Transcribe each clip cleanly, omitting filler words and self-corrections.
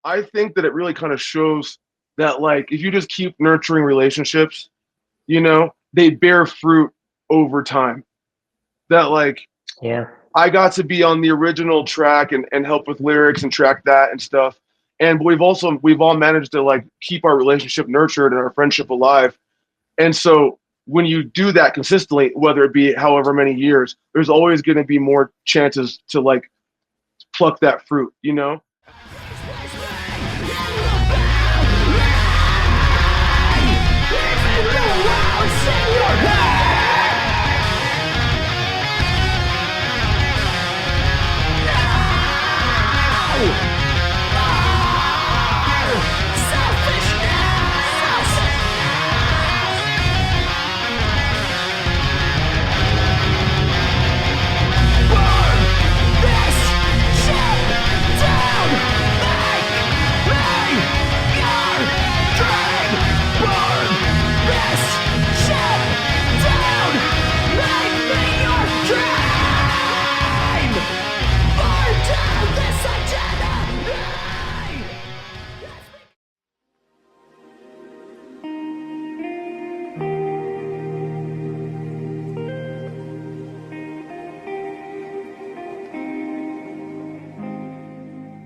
I think that it really kind of shows that, like, if you just keep nurturing relationships, they bear fruit over time. That, like, Yeah. I got to be on the original track and help with lyrics and track that and stuff. And we've all managed to, like, keep our relationship nurtured and our friendship alive. And so when you do that consistently, whether it be however many years, there's always going to be more chances to, like, pluck that fruit.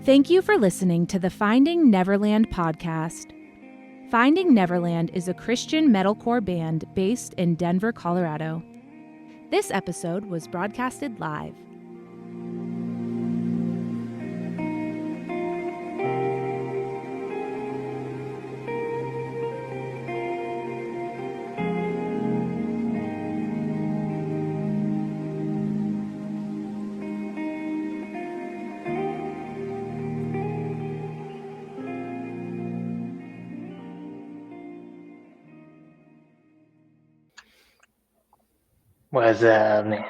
Thank you for listening to the Finding Neverland podcast. Finding Neverland is a Christian metalcore band based in Denver, Colorado. This episode was broadcasted live. What's up, man?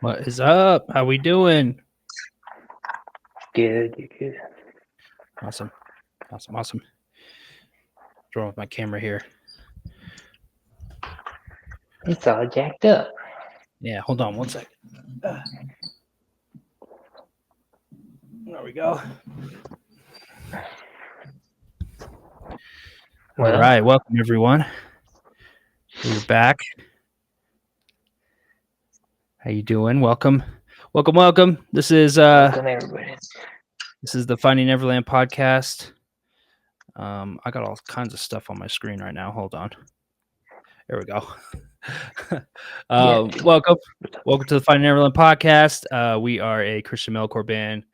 What is up? How we doing? Good, good. Awesome. Drawing with my camera here. It's all jacked up. Yeah, hold on one second. There we go. Well, All right, welcome everyone. We're back. How you doing? Welcome. This is welcome everybody. This is the Finding Neverland podcast. I got all kinds of stuff on my screen right now. Hold on. There we go. Welcome to the Finding Neverland podcast. We are a Christian metalcore band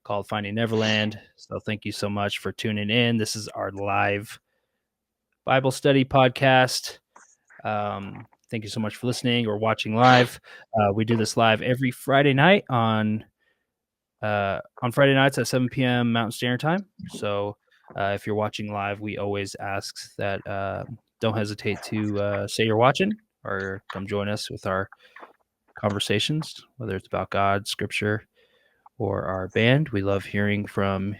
called Finding Neverland. So thank you so much for tuning in. This is our live Bible study podcast. Thank you so much for listening or watching live. We do this live every Friday night on Friday nights at 7 p.m. Mountain Standard Time. So if you're watching live, we always ask that don't hesitate to say you're watching or come join us with our conversations, whether it's about God, Scripture, or our band. We love hearing from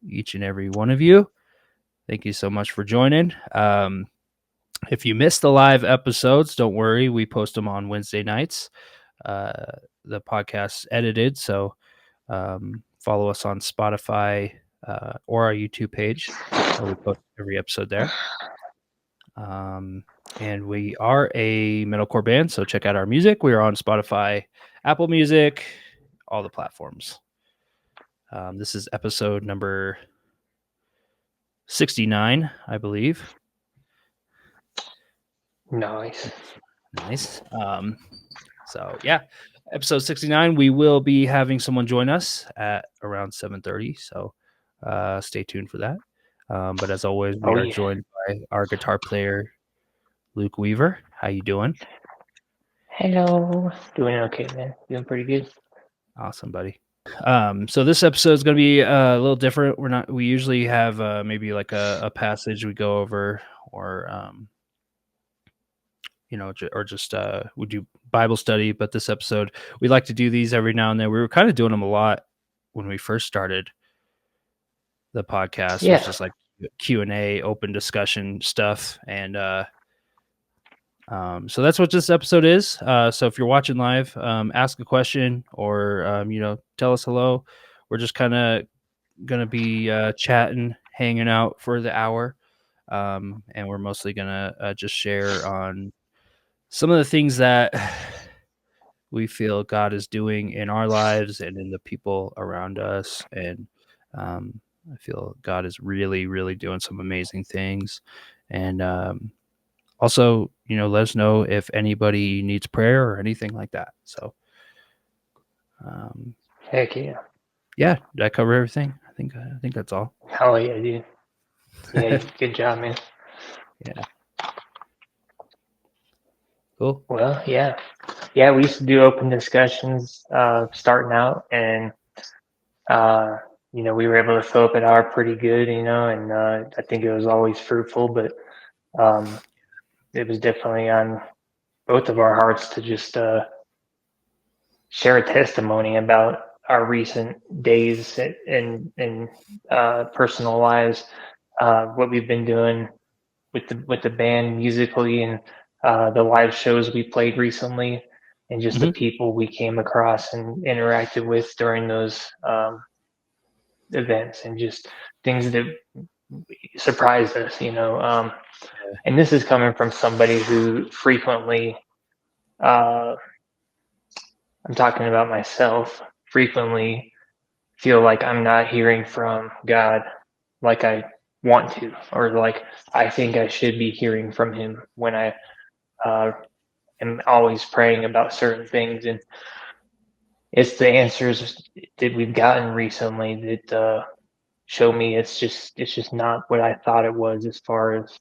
each and every one of you. Thank you so much for joining. If you missed the live episodes, don't worry. We post them on Wednesday nights. The podcast's edited, so follow us on Spotify or our YouTube page. We post every episode there. And we are a metalcore band, so check out our music. We are on Spotify, Apple Music, all the platforms. This is episode number 69, I believe. Nice. So yeah, episode 69. We will be having someone join us at around 7:30. So stay tuned for that. But as always, we are joined by our guitar player, Luke Weaver. How you doing? Hello. Doing okay, man. Doing pretty good. Awesome, buddy. So this episode is going to be a little different. We usually have maybe like a passage we go over, or we do Bible study. But this episode, we like to do these every now and then. We were kind of doing them a lot when we first started the podcast. Yeah. It was just like Q&A, open discussion stuff. And so that's what this episode is. So if you're watching live, ask a question or, tell us hello. We're just kind of going to be chatting, hanging out for the hour. And we're mostly going to just share on some of the things that we feel God is doing in our lives and in the people around us. And I feel God is really, really doing some amazing things. And also, let us know if anybody needs prayer or anything like that. So, Heck yeah. yeah, did I cover everything? I think that's all. Oh yeah, dude. Yeah, good job, man. Yeah. Cool. Well, yeah. Yeah, we used to do open discussions starting out, and we were able to fill up an hour pretty good, and I think it was always fruitful, but um, it was definitely on both of our hearts to just share a testimony about our recent days and personal lives, what we've been doing with the band musically, and the live shows we played recently, and just the people we came across and interacted with during those events, and just things that surprised us, and this is coming from somebody who frequently, uh, I'm talking about myself, frequently feel like I'm not hearing from God like I want to, or like I think I should be hearing from Him when I uh, am always praying about certain things. And it's the answers that we've gotten recently that show me it's just not what I thought it was, as far as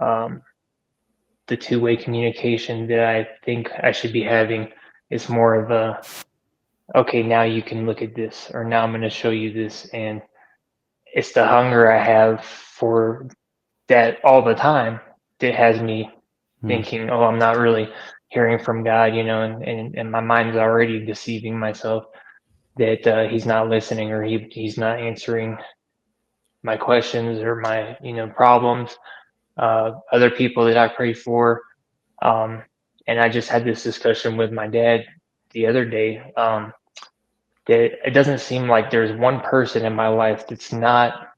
um, the two-way communication that I think I should be having. It's more of a, okay, now you can look at this, or now I'm going to show you this. And it's the hunger I have for that all the time that has me thinking, oh, I'm not really hearing from God, and my mind's already deceiving myself that He's not listening, or He's not answering my questions or my, problems. Other people that I pray for. And I just had this discussion with my dad the other day. That it doesn't seem like there's one person in my life that's not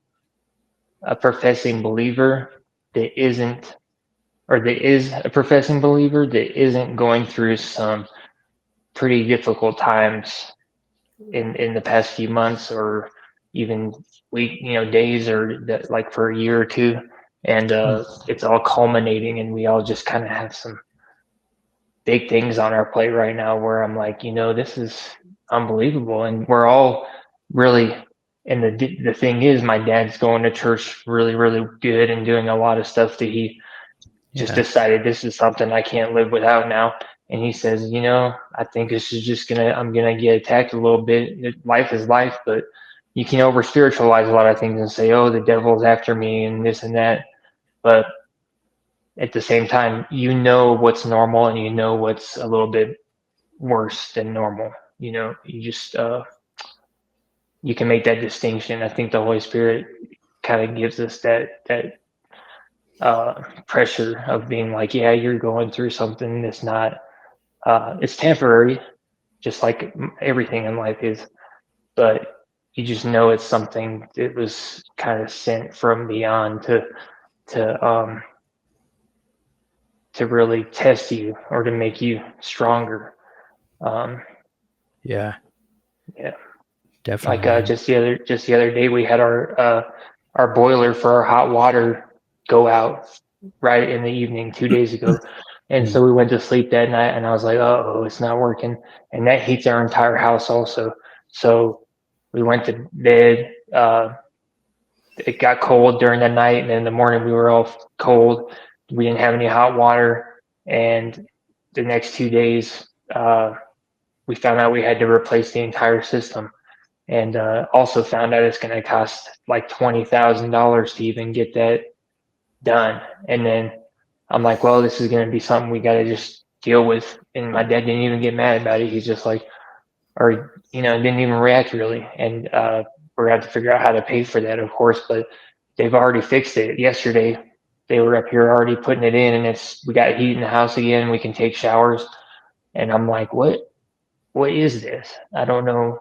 a professing believer that isn't, or that is a professing believer that isn't going through some pretty difficult times in the past few months, or even week, days, or that, like for a year or two. And it's all culminating, and we all just kind of have some big things on our plate right now, where I'm like, this is unbelievable. And we're all really, and the thing is, my dad's going to church really, really good and doing a lot of stuff that he just decided this is something I can't live without now. And he says, I think this is just I'm gonna get attacked a little bit. Life is life, but you can over spiritualize a lot of things and say, oh, the devil's after me and this and that. But at the same time, what's normal, and what's a little bit worse than normal. You just you can make that distinction. I think the Holy Spirit kind of gives us that pressure of being like, yeah, you're going through something that's not, it's temporary, just like everything in life is, but you just know it's something that was kind of sent from beyond to really test you, or to make you stronger. Yeah, Yeah. definitely. Like just the other day, we had our boiler for our hot water go out right in the evening 2 days ago, and so we went to sleep that night, and I was like, oh, it's not working, and that heats our entire house also. So we went to bed. It got cold during the night, and in the morning we were all cold. We didn't have any hot water, and the next 2 days, we found out we had to replace the entire system. And also found out it's going to cost like $20,000 to even get that done. And then I'm like, well, this is going to be something we got to just deal with. And my dad didn't even get mad about it. He's just like, or, didn't even react really. And we're going to have to figure out how to pay for that, of course. But they've already fixed it. Yesterday, they were up here already putting it in, and we got heat in the house again. We can take showers. And I'm like, what is this? I don't know.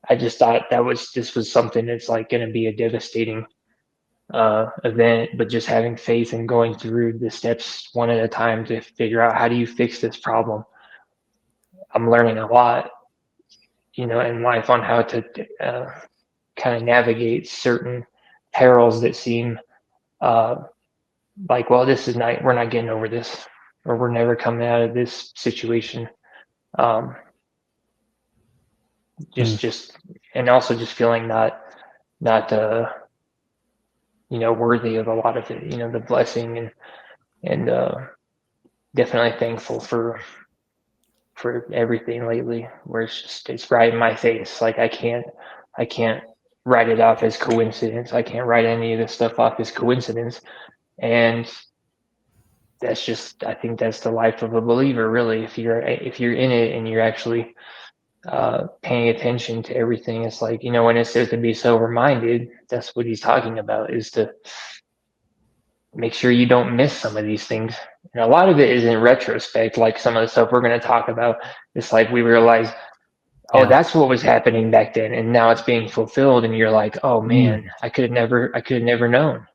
I just thought this was something that's like going to be a devastating event, but just having faith and going through the steps one at a time to figure out how do you fix this problem. I'm learning a lot, in life on how to kind of navigate certain perils that seem like, well, we're not getting over this, or we're never coming out of this situation. Just, and also just feeling not worthy of a lot of it, the blessing and definitely thankful for everything lately, where it's right in my face. Like I can't write it off as coincidence. I can't write any of this stuff off as coincidence. And I think that's the life of a believer, really. If you're in it and you're actually paying attention to everything, it's like, when it says to be sober minded, that's what he's talking about, is to make sure you don't miss some of these things. And a lot of it is in retrospect, like some of the stuff we're going to talk about. It's like we realize, oh, that's what was happening back then, and now it's being fulfilled, and you're like, oh man, I could have never known.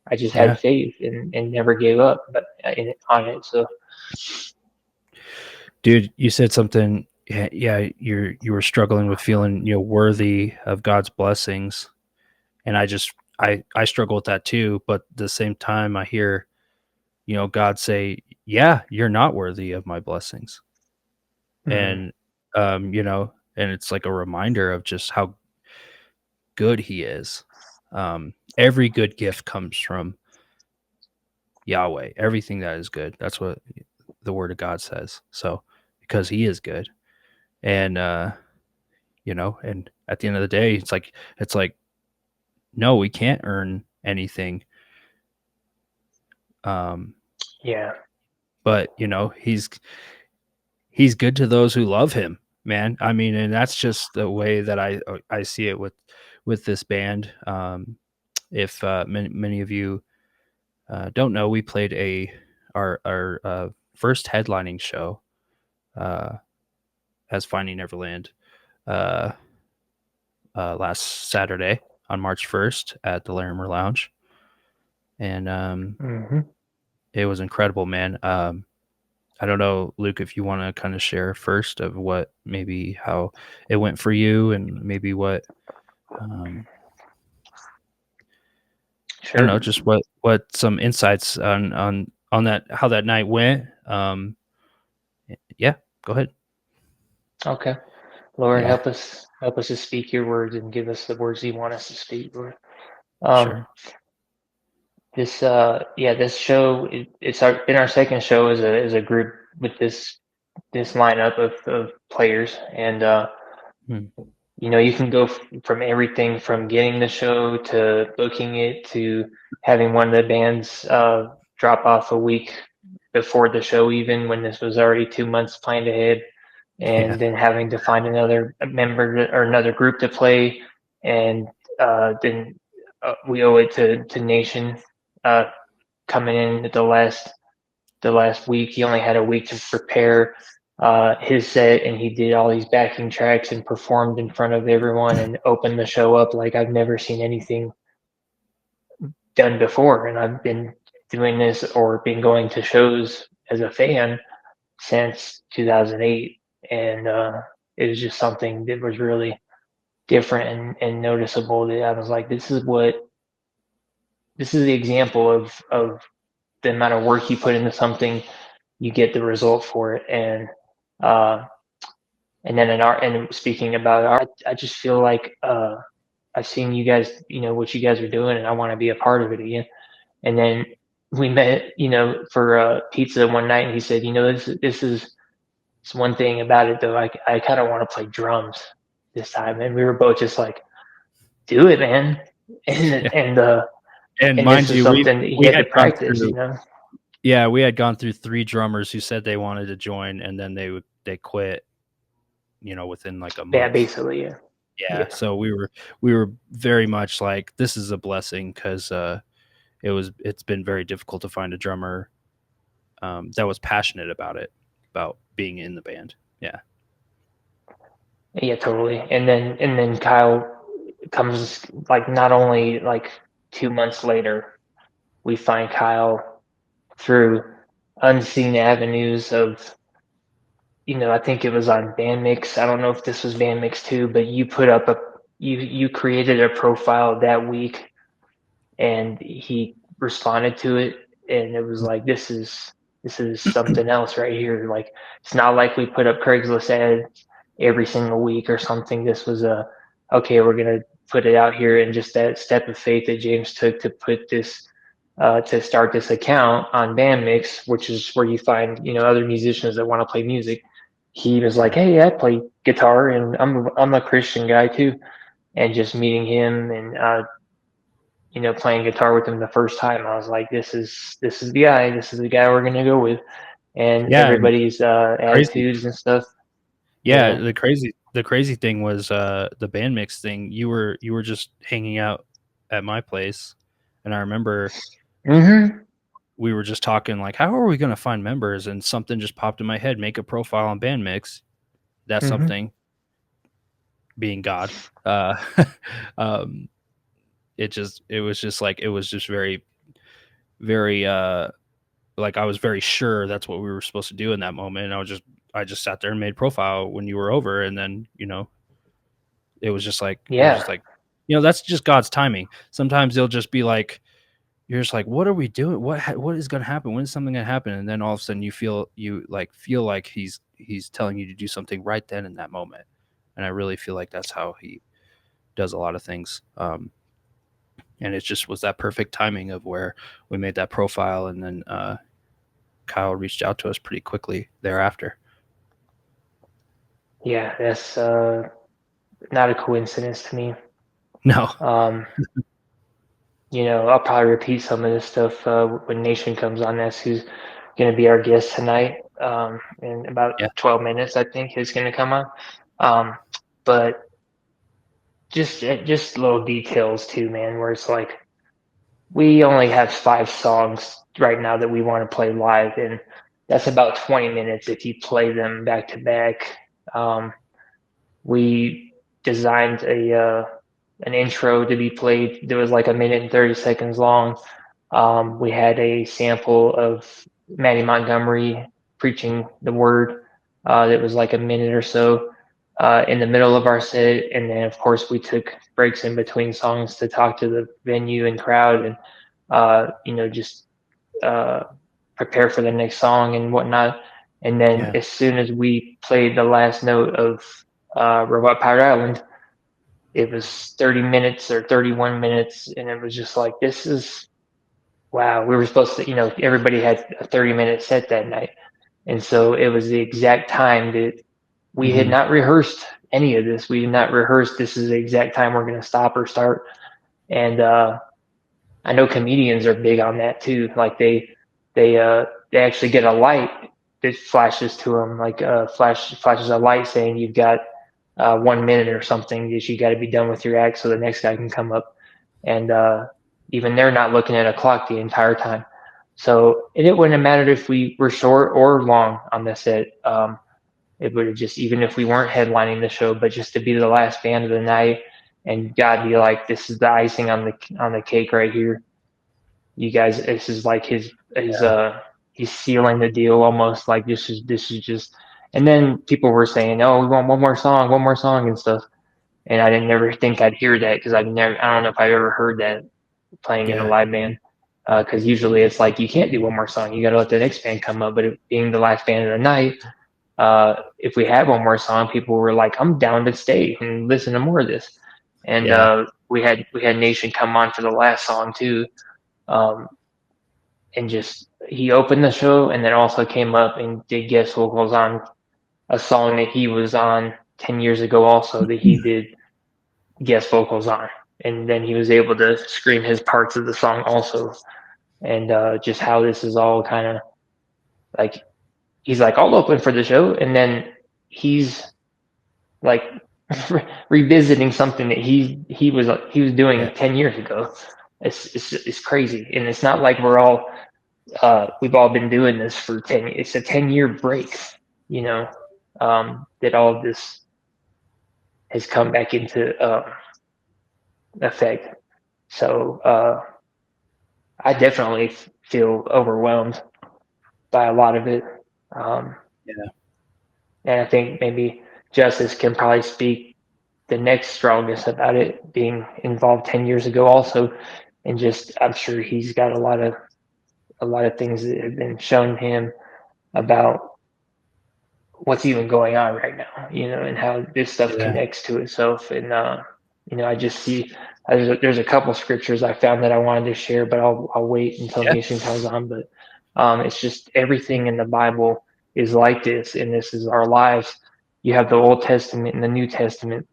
I just had faith and never gave up on it. So, dude, you said something. Yeah, you were struggling with feeling worthy of God's blessings, and I struggle with that too. But at the same time, I hear God say, "Yeah, you're not worthy of my blessings," and and it's like a reminder of just how good He is. Every good gift comes from Yahweh. Everything that is good. That's what the Word of God says. So because He is good, and and at the end of the day, it's like no, we can't earn anything. But he's good to those who love him, man. I mean, and that's just the way that I see it with this band. If many of you don't know, we played our first headlining show as Finding Neverland last Saturday on March 1st at the Larimer Lounge, and it was incredible, man. I don't know, Luke, if you want to kind of share first of how it went for you, and maybe what, sure. I don't know, just what some insights on that, how that night went. Yeah, go ahead. Okay. Lord, help us to speak your words and give us the words you want us to speak, Lord. Sure. This show, it's been our second show as a group with this lineup of players, and you can go from everything from getting the show to booking it to having one of the bands drop off a week before the show, even when this was already 2 months planned ahead, and then having to find another member or another group to play, and then we owe it to Nation coming in at the last week. He only had a week to prepare his set, and he did all these backing tracks and performed in front of everyone and opened the show up like I've never seen anything done before. And I've been doing this or been going to shows as a fan since 2008, and it was just something that was really different and noticeable, that I was like, this is the example of the amount of work you put into something, you get the result for it. And then and speaking about I just feel like I've seen you guys, what you guys are doing, and I want to be a part of it again. And then we met, for pizza one night, and he said, this is one thing about it though. I kind of want to play drums this time, and we were both just like, do it, man. And mind this is you, something he had to practice, Yeah, we had gone through 3 drummers who said they wanted to join, and then they quit, within like a month. Yeah, basically, yeah. So we were very much like, this is a blessing, because it's been very difficult to find a drummer that was passionate about being in the band. Yeah. Yeah, totally. And then Kyle comes, like, not only like 2 months later, we find Kyle through unseen avenues of, I think it was on Bandmix. I don't know if this was Bandmix too, but you created a profile that week, and he responded to it, and it was like, this is something else right here. Like, it's not like we put up Craigslist ads every single week or something. This was okay, we're gonna put it out here, and just that step of faith that James took to put this to start this account on Bandmix, which is where you find, other musicians that want to play music. He was like, hey, I play guitar, and I'm a Christian guy too. And just meeting him, and playing guitar with him the first time, I was like, this is the guy. This is the guy we're gonna go with. And Yeah, and everybody's crazy. attitudes and stuff. Yeah, the crazy thing was the band mix thing. You were just hanging out at my place, and I remember Mm-hmm. we were just talking like, how are we going to find members? And something just popped in my head: make a profile on Bandmix. That's Mm-hmm. something. Being God, um, it was just very, very like I was very sure that's what we were supposed to do in that moment. And I just sat there and made profile when you were over, and then it was just like Yeah. that's just God's timing. Sometimes they'll just be like, you're just like, what are we doing? What is going to happen? When is something going to happen? And then all of a sudden you feel like he's telling you to do something right then in that moment. And I really feel like that's how he does a lot of things. And it just was that perfect timing of where we made that profile, and then Kyle reached out to us pretty quickly thereafter. Yeah, that's not a coincidence to me. No. I'll probably repeat some of this stuff when Nation comes on. That's who's going to be our guest tonight. In about Yeah. 12 minutes, I think he's going to come on. But just little details too, man, where it's like, we only have 5 songs right now that we want to play live, and that's about 20 minutes if you play them back to back. We designed an intro to be played that was like 1 minute and 30 seconds long. We had a sample of Matty Montgomery preaching the word that was like a minute or so in the middle of our set. And then, of course, we took breaks in between songs to talk to the venue and crowd, and, just prepare for the next song and whatnot. And then as soon as we played the last note of Robot Powered Island, it was 30 minutes or 31 minutes. And it was just like, this is, wow. We were supposed to, everybody had a 30-minute set that night. And so it was the exact time that we had not rehearsed any of this. We did not rehearse, this is the exact time we're going to stop or start. And I know comedians are big on that too. Like they actually get a light that flashes to them, like flashes a light saying you've got 1 minute or something that you got to be done with your act so the next guy can come up. And even they're not looking at a clock the entire time. So it wouldn't have mattered if we were short or long on the set. It would have just, even if we weren't headlining the show, but just to be the last band of the night, and God be like, this is the icing on the cake right here. You guys, this is like his he's sealing the deal almost. Like, this is just. And then people were saying, oh, we want one more song and stuff. And I didn't never think I'd hear that, because I don't know if I've ever heard that playing in a live band. Because usually it's like, you can't do one more song, you got to let the next band come up. But it being the last band of the night, if we had one more song, people were like, I'm down to stay and listen to more of this. And we had Nation come on for the last song too. And just, he opened the show and then also came up and did guest vocals on a song that he was on 10 years ago also, that he did guest vocals on. And then he was able to scream his parts of the song also. And just how this is all kind of like, he's like, I'll open for the show. And then he's like revisiting something that he was doing 10 years ago. It's crazy. And it's not like we've all been doing this for 10. It's a 10-year break, that all of this has come back into effect. So I definitely feel overwhelmed by a lot of it. Yeah. And I think maybe Justice can probably speak the next strongest about it, being involved 10 years ago also. And just, I'm sure he's got a lot of things that have been shown him about what's even going on right now, and how this stuff Yeah. connects to itself. And, I just see there's a couple scriptures I found that I wanted to share, but I'll wait until Yeah. Nation comes on. But it's just everything in the Bible is like this, and this is our lives. You have the Old Testament and the New Testament,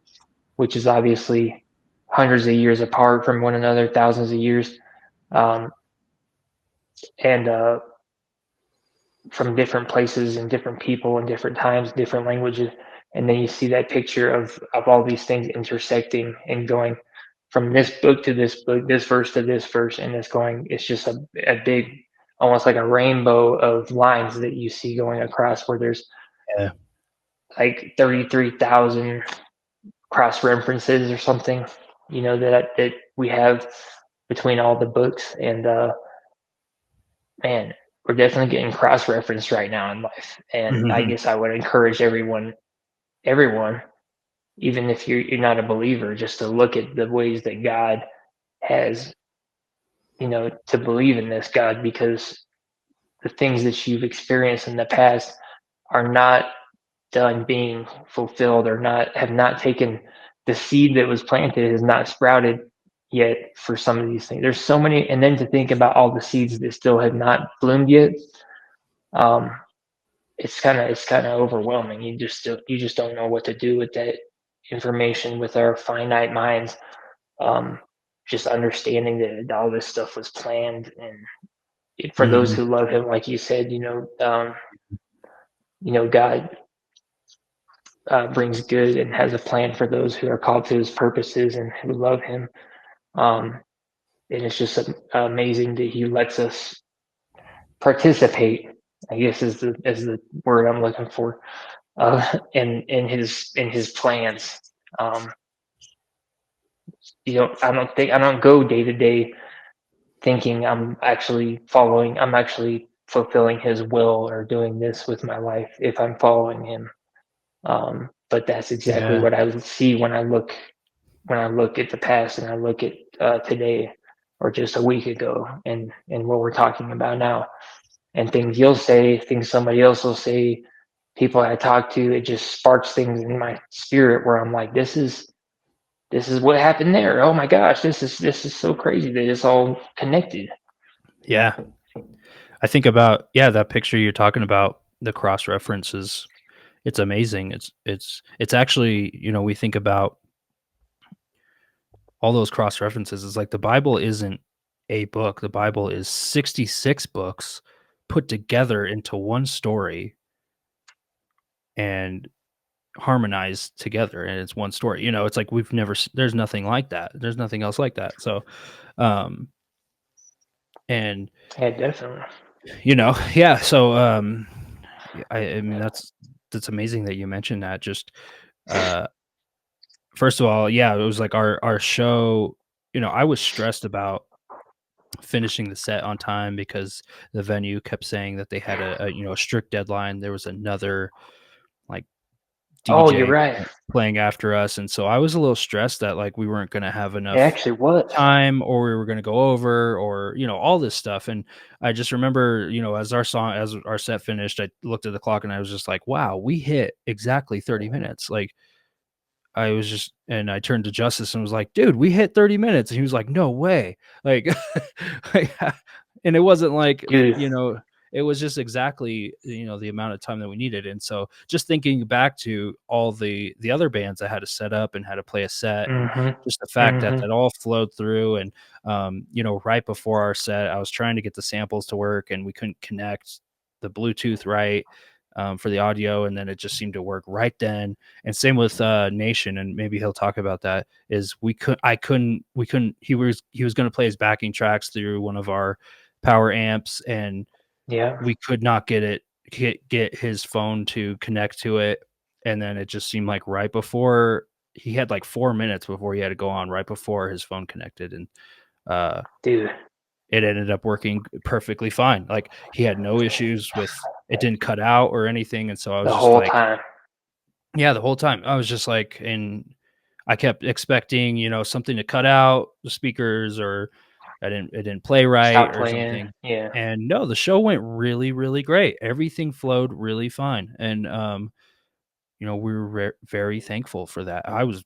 which is obviously hundreds of years apart from one another, thousands of years, um, and from different places and different people and different times, different languages. And then you see that picture of all these things intersecting and going from this book to this book, this verse to this verse, and it's just a big, almost like a rainbow of lines that you see going across, where there's Yeah. like 33,000 cross references or something, that we have between all the books. And man, we're definitely getting cross referenced right now in life. And I guess I would encourage everyone, even if you're not a believer, just to look at the ways that God has, to believe in this God, because the things that you've experienced in the past are not done being fulfilled, or have not taken, the seed that was planted has not sprouted yet for some of these things. There's so many, and then to think about all the seeds that still have not bloomed yet. It's kind of overwhelming. You just don't know what to do with that information, with our finite minds. Just understanding that all this stuff was planned, and for those who love him, like you said, God brings good and has a plan for those who are called to his purposes and who love him. And it's just amazing that he lets us participate, I guess is the word I'm looking for, in his plans. I don't go day to day thinking I'm actually fulfilling his will or doing this with my life if I'm following him. But that's exactly what I see when I look at the past, and I look at today, or just a week ago, and what we're talking about now, and things you'll say, things somebody else will say, people I talk to. It just sparks things in my spirit where I'm like, this is what happened there. Oh my gosh, this is so crazy that it's all connected. Yeah. I think about, that picture you're talking about, the cross references. It's amazing. It's actually, we think about all those cross references. It's like the Bible isn't a book. The Bible is 66 books put together into one story and harmonized together, and it's one story. It's like there's nothing like that. There's nothing else like that. So and Yeah, definitely. So I mean that's amazing that you mentioned that. Just first of all, it was like our show, I was stressed about finishing the set on time because the venue kept saying that they had a strict deadline. There was another like Oh, you're DJ right. playing after us, and so I was a little stressed that like we weren't going to have It enough actually was. time, or we were going to go over, or all this stuff. And I just remember, as our set finished, I looked at the clock and I was just like, wow, we hit exactly 30 minutes. Like and I turned to Justice and was like, dude, we hit 30 minutes. And he was like, no way. Like, and it wasn't like, Dude. it was just exactly, the amount of time that we needed. And so just thinking back to all the other bands that had to set up and had to play a set, and just the fact that that all flowed through. And, right before our set, I was trying to get the samples to work and we couldn't connect the Bluetooth right. For the audio, and then it just seemed to work right then. And same with Nation, and maybe he'll talk about that. Is we couldn't. He was going to play his backing tracks through one of our power amps, and we could not get his phone to connect to it. And then it just seemed like right before he had like 4 minutes before he had to go on, right before his phone connected, and Dude, it ended up working perfectly fine. Like, he had no issues with it, didn't cut out or anything, and so I was the just whole like, time. yeah, the whole time I was just like, and I kept expecting, something to cut out the speakers, or it didn't play right Stop or playing. something. Yeah. And no, the show went really, really great. Everything flowed really fine, and we were very thankful for that. I was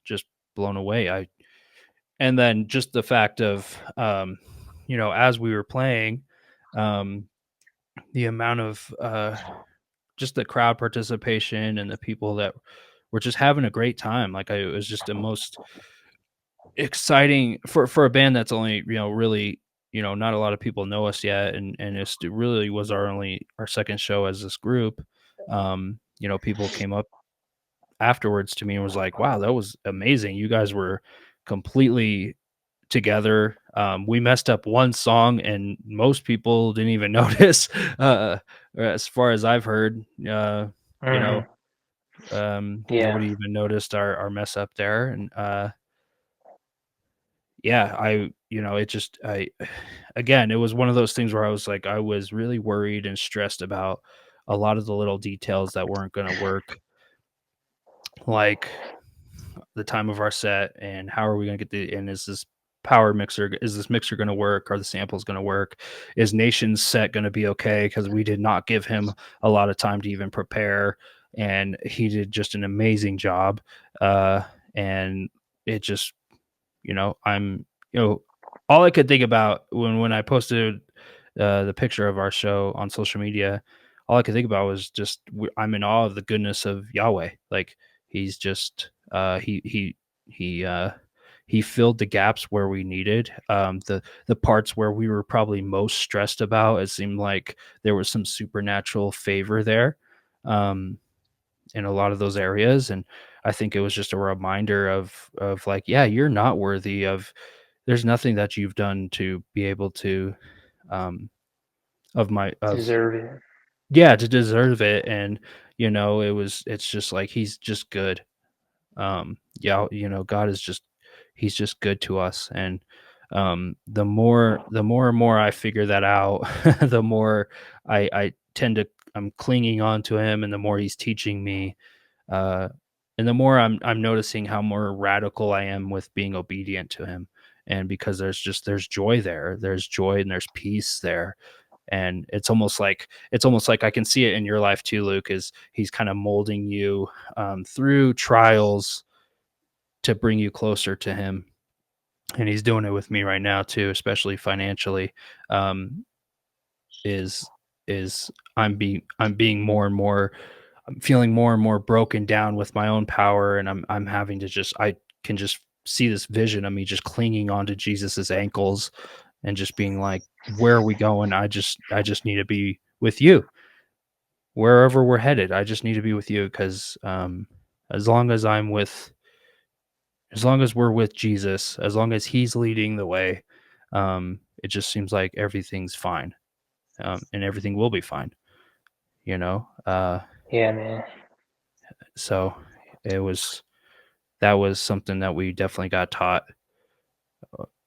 just blown away. And then just the fact of, as we were playing, the amount of just the crowd participation and the people that were just having a great time. Like, it was just the most exciting for a band that's only, really, not a lot of people know us yet, and it really was our second show as this group. People came up afterwards to me and was like, wow, that was amazing. You guys were completely together. We messed up one song and most people didn't even notice, as far as I've heard. Mhm. Yeah. Nobody even noticed our mess up there. And yeah, it just, again, it was one of those things where I was like, I was really worried and stressed about a lot of the little details that weren't going to work, like the time of our set, and how are we going to get and is this mixer going to work? Are the samples going to work? Is Nation's set going to be okay? Because we did not give him a lot of time to even prepare, and he did just an amazing job. And it just, I'm, all I could think about when I posted the picture of our show on social media, all I could think about was just, I'm in awe of the goodness of Yahweh. Like, he's just, he filled the gaps where we needed, the parts where we were probably most stressed about. It seemed like there was some supernatural favor there, in a lot of those areas. And I think it was just a reminder of like, yeah, you're not worthy of, there's nothing that you've done to be able to, um, Deserve it. yeah, to deserve it. And, it's just like, he's just good. Yeah, God is just, he's just good to us. And the more and more I figure that out, the more I tend to, I'm clinging on to him, and the more he's teaching me, uh and the more I'm noticing how more radical I am with being obedient to him. And because there's joy there, there's joy and there's peace there. And it's almost like I can see it in your life too, Luke, is he's kind of molding you, through trials, to bring you closer to him. And he's doing it with me right now too, especially financially. um is I'm being more and more, I'm feeling more and more broken down with my own power, and I'm having to just, I can just see this vision of me just clinging onto Jesus's ankles, and just being like, where are we going? I just need to be with you. Wherever we're headed, I just need to be with you, because as long as I'm with, as long as we're with Jesus, as long as he's leading the way, it just seems like everything's fine, and everything will be fine, you know? Yeah, man. So it was, that was something that we definitely got taught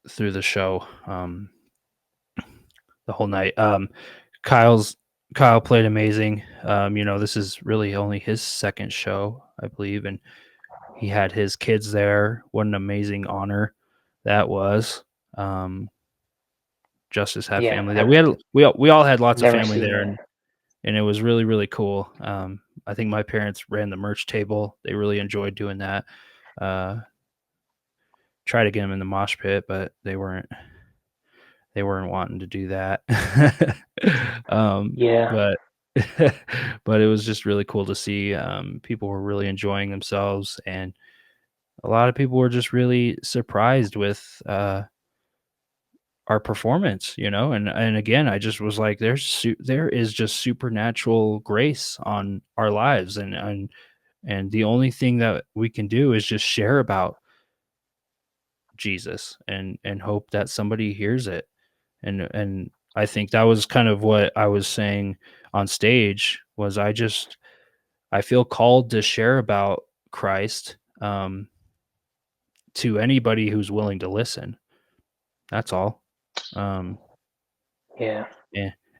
through the show, the whole night. Kyle played amazing. This is really only his second show, I believe, and he had his kids there. What an amazing honor that was. Justice had Yeah, family there. We all had lots of never family seen there, that. and it was really, really cool. I think my parents ran the merch table. They really enjoyed doing that. Tried to get them in the mosh pit, but they weren't wanting to do that. Yeah. But but it was just really cool to see, people were really enjoying themselves, and a lot of people were just really surprised with our performance, and again, I just was like, there is just supernatural grace on our lives, and the only thing that we can do is just share about Jesus, and hope that somebody hears it. And I think that was kind of what I was saying on stage, was I feel called to share about Christ, to anybody who's willing to listen. That's all. Yeah.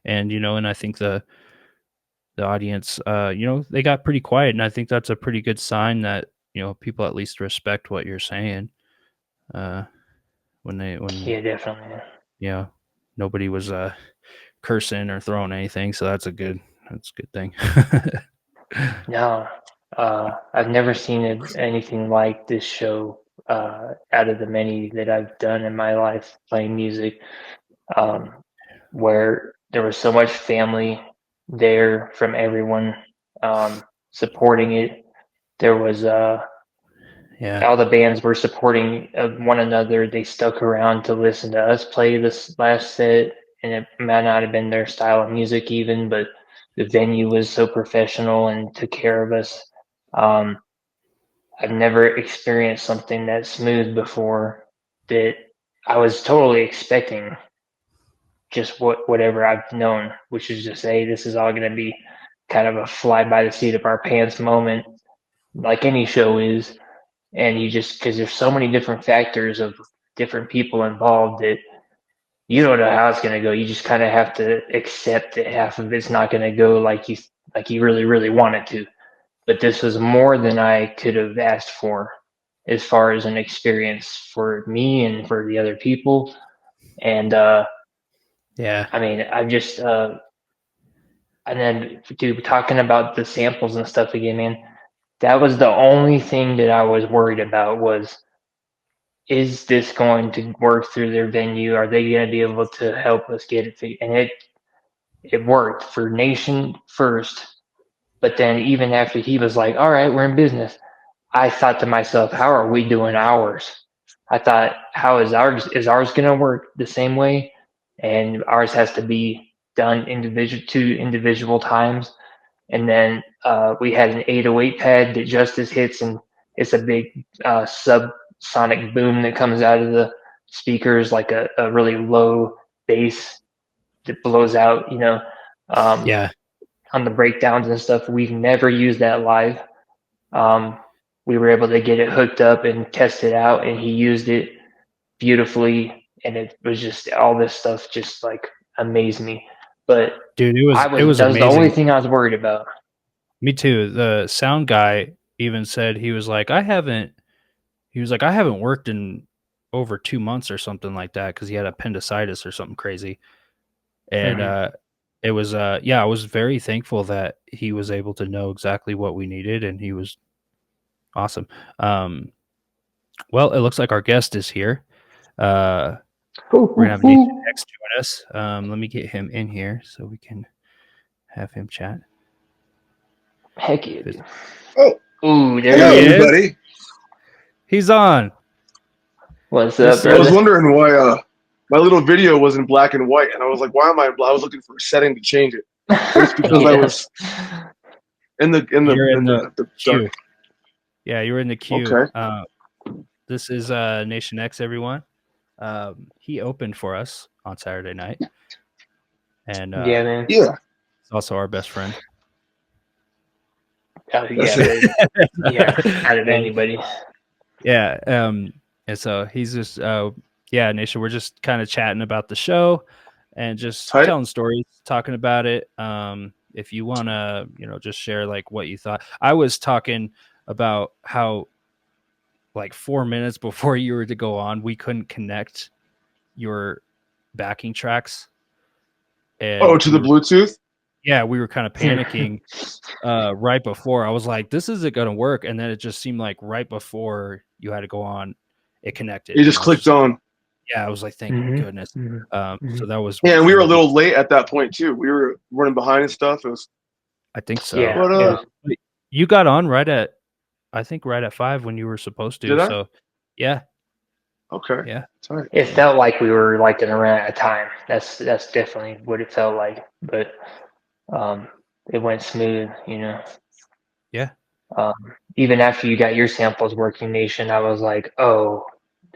And and I think the audience, they got pretty quiet, and I think that's a pretty good sign that people at least respect what you're saying. When Yeah, definitely. Nobody was cursing or throwing anything, so that's a good thing. No, I've never seen anything like this show out of the many that I've done in my life playing music, where there was so much family there from everyone supporting it. There was all the bands were supporting one another. They stuck around to listen to us play this last set, and it might not have been their style of music even, but the venue was so professional and took care of us. I've never experienced something that smooth before, that I was totally expecting just whatever I've known, which is just, hey, this is all going to be kind of a fly by the seat of our pants moment, like any show is. And you just, because there's so many different factors of different people involved that you don't know how it's going to go. You just kind of have to accept that half of it's not going to go like you really, really want it to. But this was more than I could have asked for as far as an experience for me and for the other people. And I mean, I'm just and then, dude, talking about the samples and stuff again, man, that was the only thing that I was worried about was, is this going to work through their venue? Are they going to be able to help us get it figured? And it worked for Nation first, but then even after he was like, all right, we're in business, I thought to myself, how are we doing ours? I thought, how is ours going to work the same way? And ours has to be done individual times. And then we had an 808 pad that Justice hits, and it's a big subsonic boom that comes out of the speakers, like a really low bass that blows out, on the breakdowns and stuff. We've never used that live. We were able to get it hooked up and test it out, and he used it beautifully. And it was just, all this stuff just like amazed me. But dude, it was that was amazing. The only thing I was worried about. Me too. The sound guy even said, he was like, I haven't worked in over 2 months or something like that, because he had appendicitis or something crazy. And it was I was very thankful that he was able to know exactly what we needed, and he was awesome. Well, it looks like our guest is here. We're gonna have NationX join us. Let me get him in here so we can have him chat. Heck yeah, dude. Oh, there he is, everybody. He's on. What's up, brother? I was wondering why my little video was in black and white, and I was like, why am I was looking for a setting to change it. But it's because I was in the queue. dark. Yeah, you were in the queue. Okay. This is NationX, everyone. He opened for us on Saturday night. And yeah, man. Yeah. He's also our best friend. Yeah, out of anybody. Yeah. And so he's just Nation, we're just kind of chatting about the show and just telling stories, talking about it. If you want to, just share like what you thought. I was talking about how like 4 minutes before you were to go on, we couldn't connect your backing tracks. And to the Bluetooth? Yeah, we were kind of panicking right before. I was like, this isn't going to work. And then it just seemed like right before you had to go on, it connected. It just clicked on. Yeah, I was like, thank goodness. So that was. Yeah, and we were a little late at that point too. We were running behind and stuff. I think so. Yeah. But, you got on right at 5 when you were supposed to. Did I? So, yeah. Okay. Yeah. Sorry. It felt like we were like in a run out of time. That's definitely what it felt like. But it went smooth, Yeah. Even after you got your samples working, Nation, I was like, I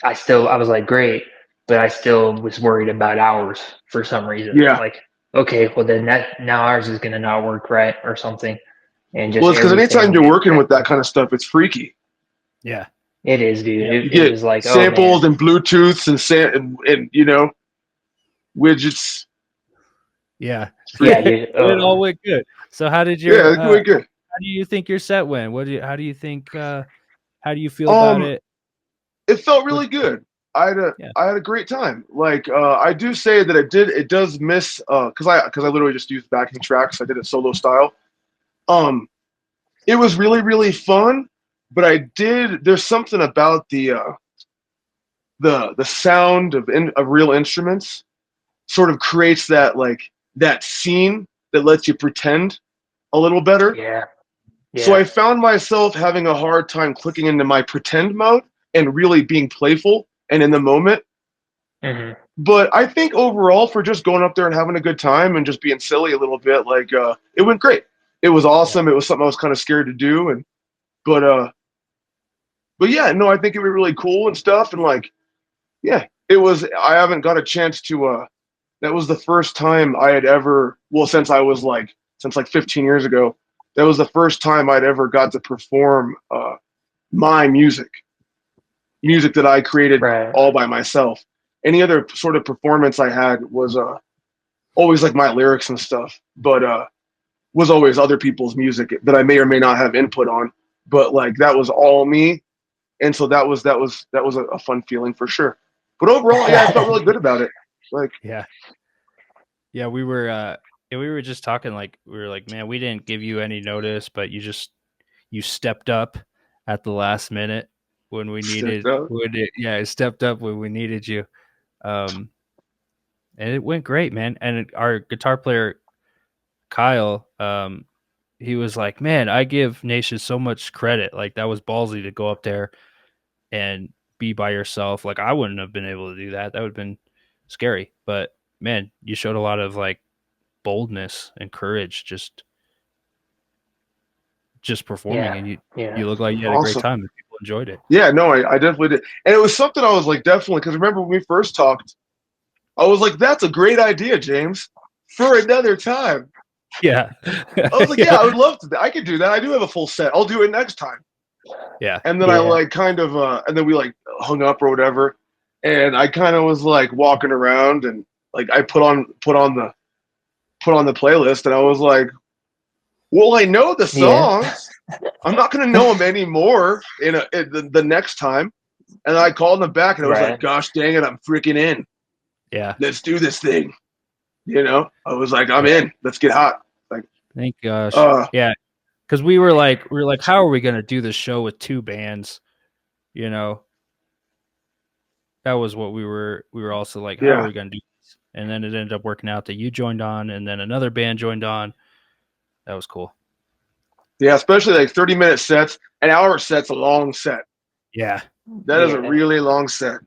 was like, great, but I still was worried about ours for some reason. Yeah. Like, okay, well then now ours is gonna not work right or something. And just it's because anytime you're working with that kind of stuff, it's freaky. Yeah. It is, dude. Yeah. You It get was like, samples oh, man. and Bluetooths and you know, widgets. Yeah. Yeah, Pretty, dude. It all Oh, went good. So how did yeah, your it's really good. how do you think your set went? How do you think how do you feel about it? It felt What really good. yeah. I had a great time. Like I do say that it does miss because I literally just used backing tracks. I did it solo style. Um, it was really fun, but there's something about the sound of real instruments sort of creates that scene that lets you pretend a little better. Yeah. So I Yeah. found myself having a hard time clicking into my pretend mode and really being playful and in the moment. Hmm. But I think overall, for just going up there and having a good time and just being silly a little bit, it went great. It was awesome. It was something I was kind of scared to do, but uh, but yeah, no, I think it was really cool and stuff. And yeah, it was. I haven't got a chance to. That was the first time I had ever. Well, since 15 years ago, that was the first time I'd ever got to perform my music that I created Right. all by myself. Any other sort of performance I had was always like my lyrics and stuff, but was always other people's music that I may or may not have input on. But like that was all me, and so that was a fun feeling for sure. But overall, yeah, I felt really good about it. Like, Yeah. Yeah, we were just talking like we were like, man, we didn't give you any notice, but you stepped up at the last minute when we stepped needed out. it stepped up when we needed you. Um and it went great, man. And our guitar player Kyle, he was like, "Man, I give Nation so much credit. Like that was ballsy to go up there and be by yourself. Like I wouldn't have been able to do that. That would have been scary. But man, you showed a lot of like boldness and courage just performing, Yeah. and Yeah. you look like you had a great Awesome. time and people enjoyed it." Yeah, no, I definitely did, and it was something I was like definitely because remember when we first talked, I was like, that's a great idea, James, for another time. Yeah. I was like, yeah, I would love to. I could do that. I do have a full set. I'll do it next time. Yeah. And then I Yeah. like and then we like hung up or whatever. And I kind of was like walking around and like I put on the playlist and I was like, well, I know the Yeah. songs. I'm not gonna know them anymore in the next time. And I called them back and I was like, Right. gosh dang it, I'm freaking in. Yeah. Let's do this thing. I was like, I'm in. Let's get hot. Like, Thank gosh. uh, Yeah. Because we were like, how are we going to do this show with two bands? You know, that was what we were also like, how are yeah. we going to do this? And then it ended up working out that you joined on and then another band joined on. That was cool. Yeah, especially like 30-minute sets. An hour set's a long set. Yeah. That is a Yeah. really long set.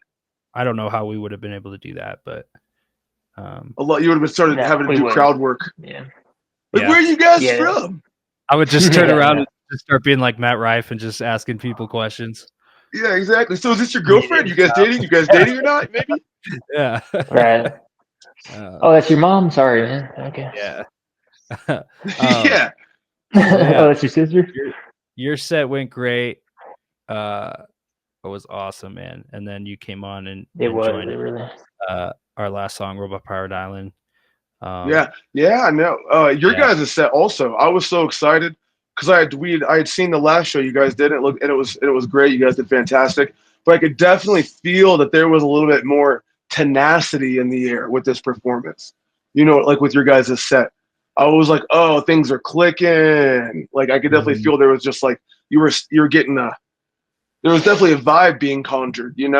I don't know how we would have been able to do that, but A lot you would have been started No, having to we do wouldn't. crowd work. Yeah. Like, Yeah. where are you guys Yeah. from? I would just turn Yeah, around no. and just start being like Matt Rife and just asking people questions. Yeah, exactly. So is this your Yeah. girlfriend? You guys dating? You guys dating or not? Maybe? Yeah. Right. Oh, that's your mom? Sorry, man. Okay. Yeah. Yeah. yeah. Oh, that's your sister? Your set went great. It was awesome, man. And then you came on and It was. joined It really. our last song, Robot Powered Island. Yeah. Yeah, I know. Your Yeah. guys' set also. I was so excited because I had seen the last show you guys did. It was great. You guys did fantastic. But I could definitely feel that there was a little bit more tenacity in the air with this performance. Like with your guys' set. I was like, oh, things are clicking. Like I could definitely feel there was just like you were getting there was definitely a vibe being conjured, And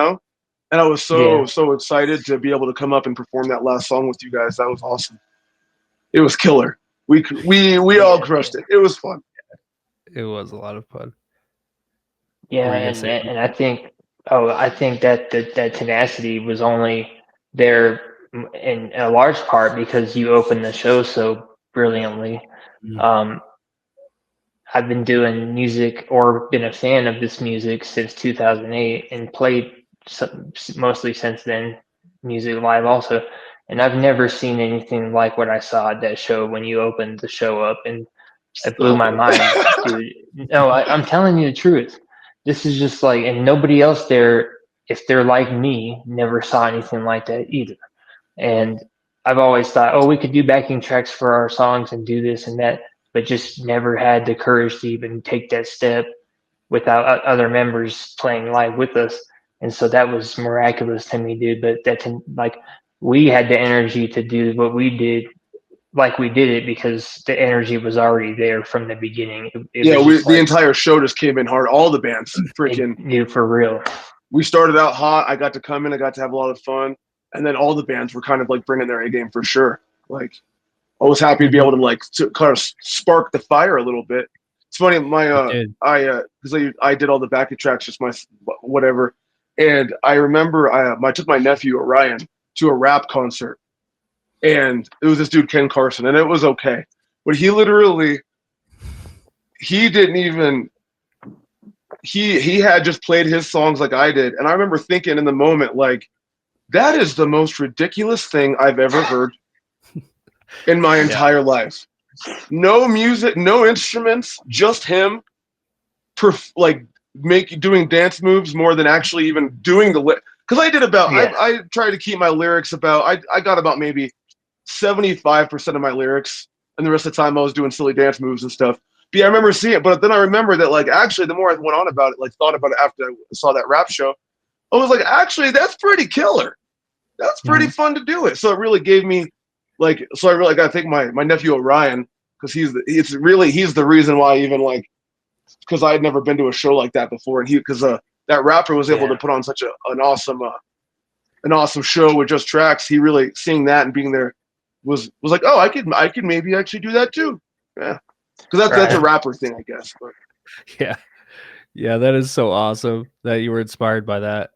I was so excited to be able to come up and perform that last song with you guys. That was awesome. It was killer. We all crushed it. It was fun. It was a lot of fun. Yeah, What were you gonna and say? and I think that that tenacity was only there in a large part because you opened the show so brilliantly. Mhm. I've been doing music or been a fan of this music since 2008 and played mostly since then music live also. And I've never seen anything like what I saw at that show when you opened the show up, and it blew Stop my mind, it. dude. No, I'm telling you the truth. this is just like, and nobody else there, if they're like me, never saw anything like that either. And I've always thought, oh, we could do backing tracks for our songs and do this and that, but just never had the courage to even take that step without other members playing live with us. And so that was miraculous to me, dude. But like, we had the energy to do what we did, like we did it, because the energy was already there from the beginning. It was just the like, entire show just came in hard. All the bands freaking knew for real. We started out hot. I got to come in. I got to have a lot of fun. And then all the bands were kind of like bringing their A game for sure. Like, I was happy to be able to like kind of spark the fire a little bit. It's funny, because I did all the backing tracks, just my whatever. And I remember I took my nephew Orion to a rap concert, and it was this dude Ken Carson, and it was okay, but he didn't even. He had just played his songs like I did, and I remember thinking in the moment, like, that is the most ridiculous thing I've ever heard in my entire life. No music, no instruments, just him, doing dance moves more than actually even doing the because I did about I tried to keep my lyrics about I got about maybe 75% of my lyrics, and the rest of the time I was doing silly dance moves and stuff. But yeah, I remember seeing it, but then I remember that, like, actually the more I went on about it, like thought about it after I saw that rap show, I was like, actually that's pretty killer. That's pretty fun to do it. So it really gave me I really got to thank my nephew Orion, because he's the reason why, even like, because I had never been to a show like that before, and because that rapper was able to put on such an awesome show with just tracks. He really, seeing that and being there was like, oh, I could maybe actually do that too. Yeah, because that's a rapper thing, I guess. But. Yeah, that is so awesome that you were inspired by that.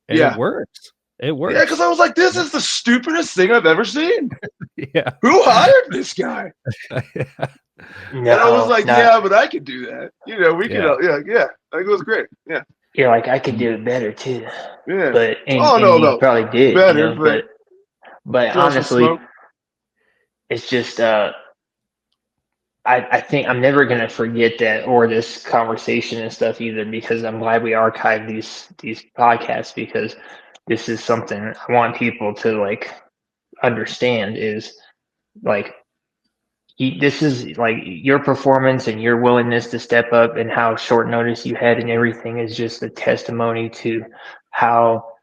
And it works. It works. Yeah, because I was like, this is the stupidest thing I've ever seen. Yeah. Who hired this guy? And I was like, but I could do that. We could, I think it was great. Yeah. You're like, I could do it better too. Yeah. But you probably did. Better, but honestly, it's just I think I'm never gonna forget that, or this conversation and stuff either, because I'm glad we archived these podcasts, because this is something I want people to like understand, is like, this is like your performance and your willingness to step up and how short notice you had and everything is just a testimony to how,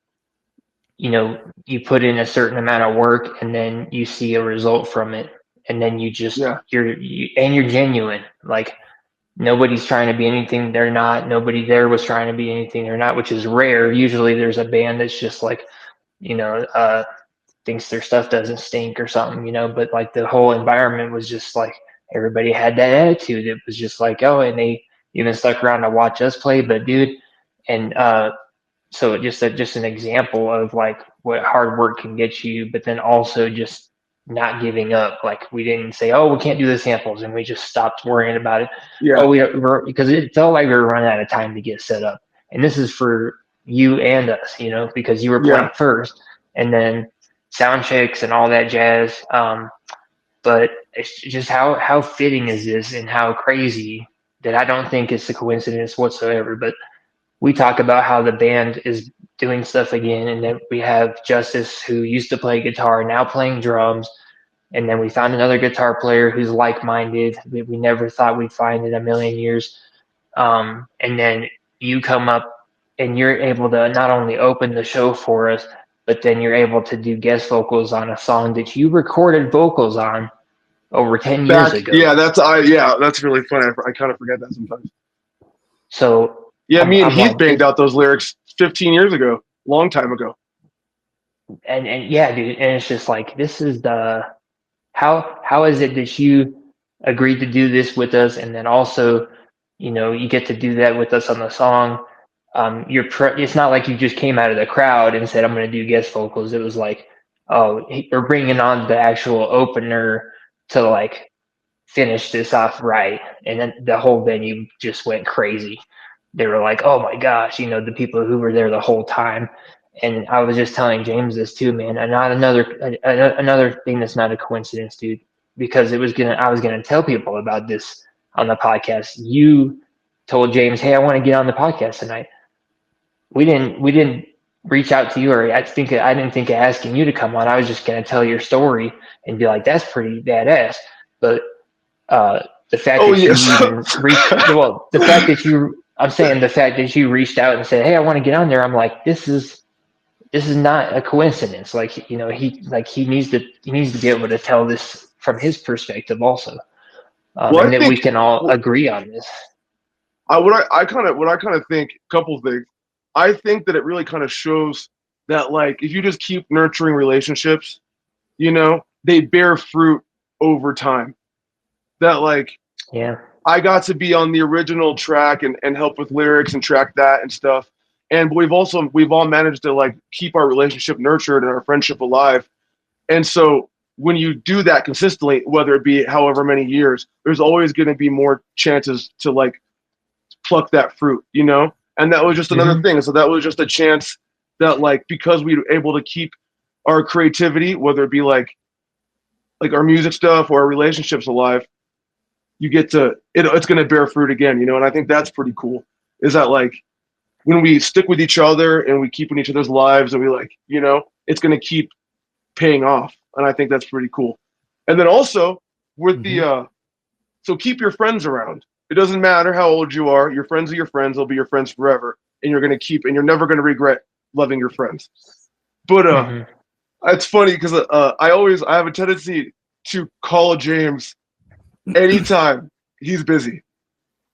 you put in a certain amount of work and then you see a result from it. And then you just, you're genuine. Like, nobody's trying to be anything they're not. Nobody there was trying to be anything they're not, which is rare. Usually there's a band that's just like, thinks their stuff doesn't stink or something, but like the whole environment was just like, everybody had that attitude. It was just like, oh, and they even stuck around to watch us play. But dude, and so just an example of like what hard work can get you, but then also just not giving up. Like, we didn't say, oh, we can't do the samples, and we just stopped worrying about it. Because it felt like we were running out of time to get set up. And this is for you and us, because you were playing first, and then sound checks and all that jazz. But it's just how fitting is this, and how crazy, that I don't think it's a coincidence whatsoever. But we talk about how the band is doing stuff again, and then we have Justice, who used to play guitar, now playing drums, and then we found another guitar player who's like-minded. We never thought we'd find in a million years. And then you come up and you're able to not only open the show for us, but then you're able to do guest vocals on a song that you recorded vocals on over 10 years ago. Yeah, that's really funny. I kind of forget that sometimes. So me and Heath banged out those lyrics 15 years ago, long time ago. And yeah, dude, and it's just like, this is how is it that you agreed to do this with us, and then also, you get to do that with us on the song. It's not like you just came out of the crowd and said, I'm going to do guest vocals. It was like, oh, we're bringing on the actual opener to like finish this off right. And then the whole venue just went crazy. They were like, oh my gosh, the people who were there the whole time. And I was just telling James this too, man. And not another thing that's not a coincidence, dude, because I was gonna tell people about this on the podcast. You told James, "Hey, I want to get on the podcast tonight." We didn't reach out to you, or I didn't think of asking you to come on. I was just going to tell your story and be like, "That's pretty badass." But the fact that you even reached, well, the fact that you reached out and said, "Hey, I want to get on there," I'm like, this is not a coincidence. Like, he needs to be able to tell this from his perspective also, and that we can all agree on this. What I kind of think, a couple things. I think that it really kind of shows that, like, if you just keep nurturing relationships, they bear fruit over time. That, like, Yeah. I got to be on the original track and help with lyrics and track that and stuff. And we've all managed to, like, keep our relationship nurtured and our friendship alive. And so when you do that consistently, whether it be however many years, there's always going to be more chances to, like, pluck that fruit, And that was just another thing. So that was just a chance that, like, because we were able to keep our creativity, whether it be like our music stuff or our relationships alive, you get to it's going to bear fruit again, And I think that's pretty cool. Is that, like, when we stick with each other and we keep in each other's lives and we, like, it's going to keep paying off. And I think that's pretty cool. And then also with so keep your friends around. It doesn't matter how old you are. Your friends are your friends. They'll be your friends forever. And you're going to and you're never going to regret loving your friends. But it's funny because I have a tendency to call James anytime he's busy.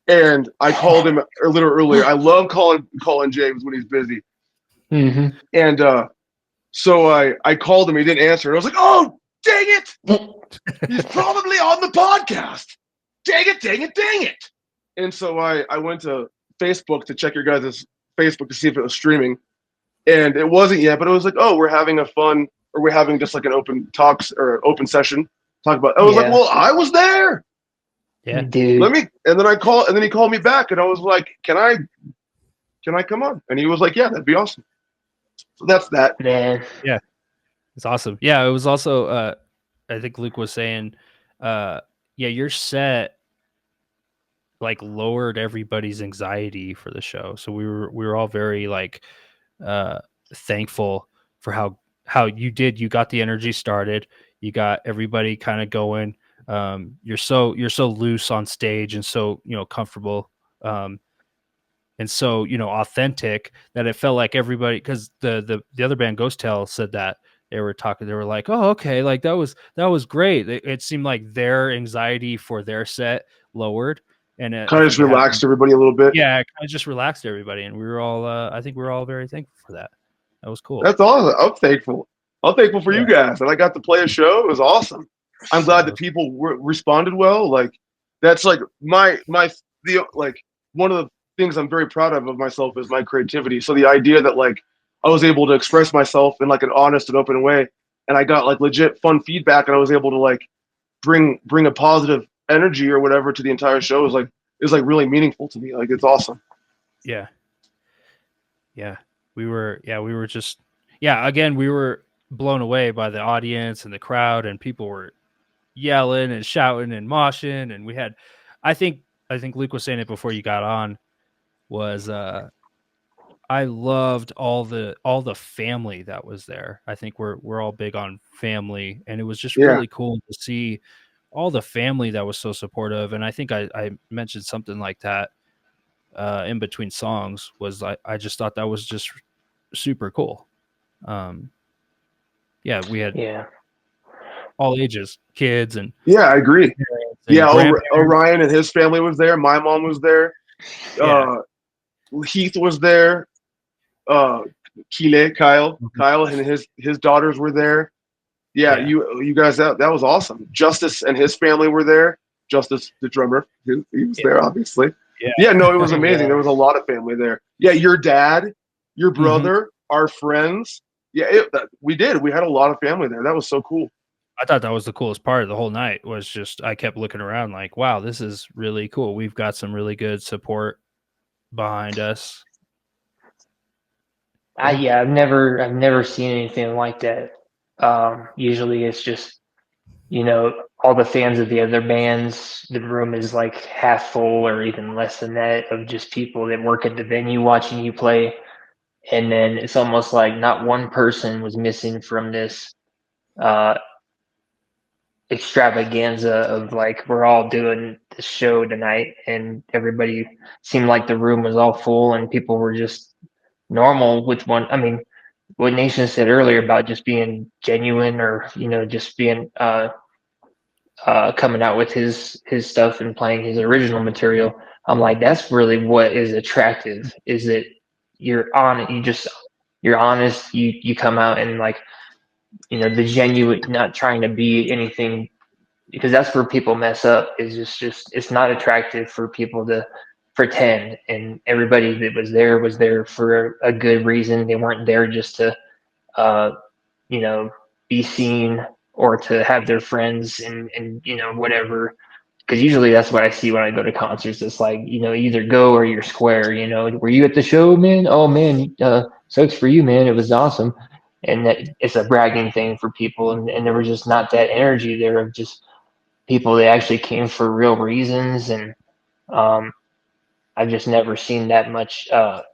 And I called him a little earlier. I love calling James when he's busy. And so I called him. He didn't answer. And I was like, oh, dang it. He's probably on the podcast. Dang it. And so I went to Facebook to check your guys' Facebook to see if it was streaming. And it wasn't yet, but it was like, oh, we're having just like an open talks or open session. Talk about. I was like, well, I was there. Yeah, dude. And then he called me back, and I was like, can I come on? And he was like, yeah, that'd be awesome. So that's that. Man. Yeah, it's awesome. Yeah, it was also. I think Luke was saying, your set, like, lowered everybody's anxiety for the show. So we were all very, like, thankful for how you got the energy started. You got everybody kind of going. You're so loose on stage and so, comfortable. And so, authentic that it felt like everybody, because the other band Ghost Tale said that they were like, oh, okay. Like that was great. It seemed like their anxiety for their set lowered. And kind of just relaxed everybody a little bit. Yeah, it kind of just relaxed everybody, and we were all. I think we were all very thankful for that. That was cool. That's awesome. I'm thankful for you guys, and I got to play a show. It was awesome. I'm glad that people responded well. Like, that's like one of the things I'm very proud of myself is my creativity. So the idea that, like, I was able to express myself in, like, an honest and open way, and I got, like, legit fun feedback, and I was able to, like, bring a positive energy or whatever to the entire show is like really meaningful to me. Like, it's awesome. Yeah. We were just, again, we were blown away by the audience and the crowd, and people were yelling and shouting and moshing. And we had, I think Luke was saying it before you got on, was, I loved all the family that was there. I think we're all big on family, and it was just really cool to see all the family that was so supportive. And I think I mentioned something like that in between songs. Was I just thought that was just super cool. We had all ages, kids, and I agree. Orion and his family was there. My mom was there. Heath was there. Kyle and his daughters were there. You guys, that was awesome. Justice and his family were there. Justice, the drummer, he was there, obviously. It was amazing. There was a lot of family there. Your dad, your brother, our friends. We had a lot of family there. That was so cool. I thought that was the coolest part of the whole night. Was just, I kept looking around like, wow, this is really cool. We've got some really good support behind us. I've never seen anything like that. Usually it's just, all the fans of the other bands, the room is like half full or even less than that of just people that work at the venue watching you play. And then it's almost like not one person was missing from this uh, extravaganza of like, we're all doing this show tonight, and everybody seemed like the room was all full and people were just normal with one. I mean, what Nation said earlier about just being genuine, or just being coming out with his stuff and playing his original material. I'm like, that's really what is attractive, is that you're honest, you come out and like, the genuine, not trying to be anything, because that's where people mess up, is just it's not attractive for people to pretend, and everybody that was there for a good reason. They weren't there just to uh be seen or to have their friends and whatever. Because usually that's what I see when I go to concerts. It's like, either go or you're square. Were you at the show, man? Oh man, sucks for you, man. It was awesome. And that it's a bragging thing for people, and there was just not that energy there of just people that actually came for real reasons. And um, I've just never seen that much of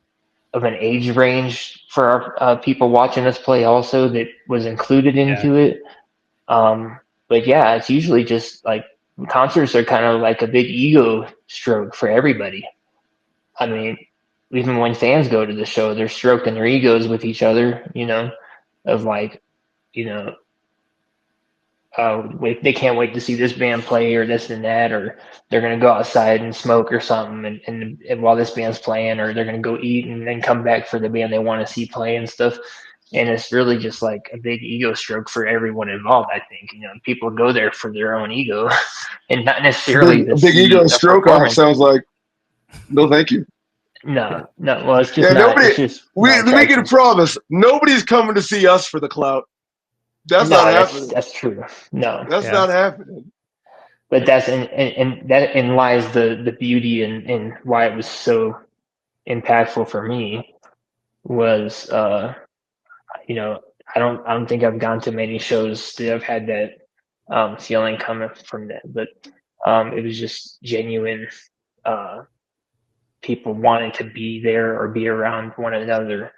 an age range for people watching us play also that was included into it. But yeah, it's usually just like, concerts are kind of like a big ego stroke for everybody. I mean, even when fans go to the show, they're stroking their egos with each other, of like, you know, they can't wait to see this band play or this and that, or they're going to go outside and smoke or something, and while this band's playing, or they're going to go eat and then come back for the band they want to see play and stuff. And it's really just like a big ego stroke for everyone involved. I think, people go there for their own ego and not necessarily A big ego stroke off sounds like, no, thank you. No. Well, it's just yeah, not. Nobody. It's just Let me get a promise. Nobody's coming to see us for the clout. That's not happening. That's true. No, that's not happening. But that's and that in lies the beauty and why it was so impactful for me was I don't think I've gone to many shows that I've had that feeling coming from that, but it was just genuine people wanting to be there or be around one another.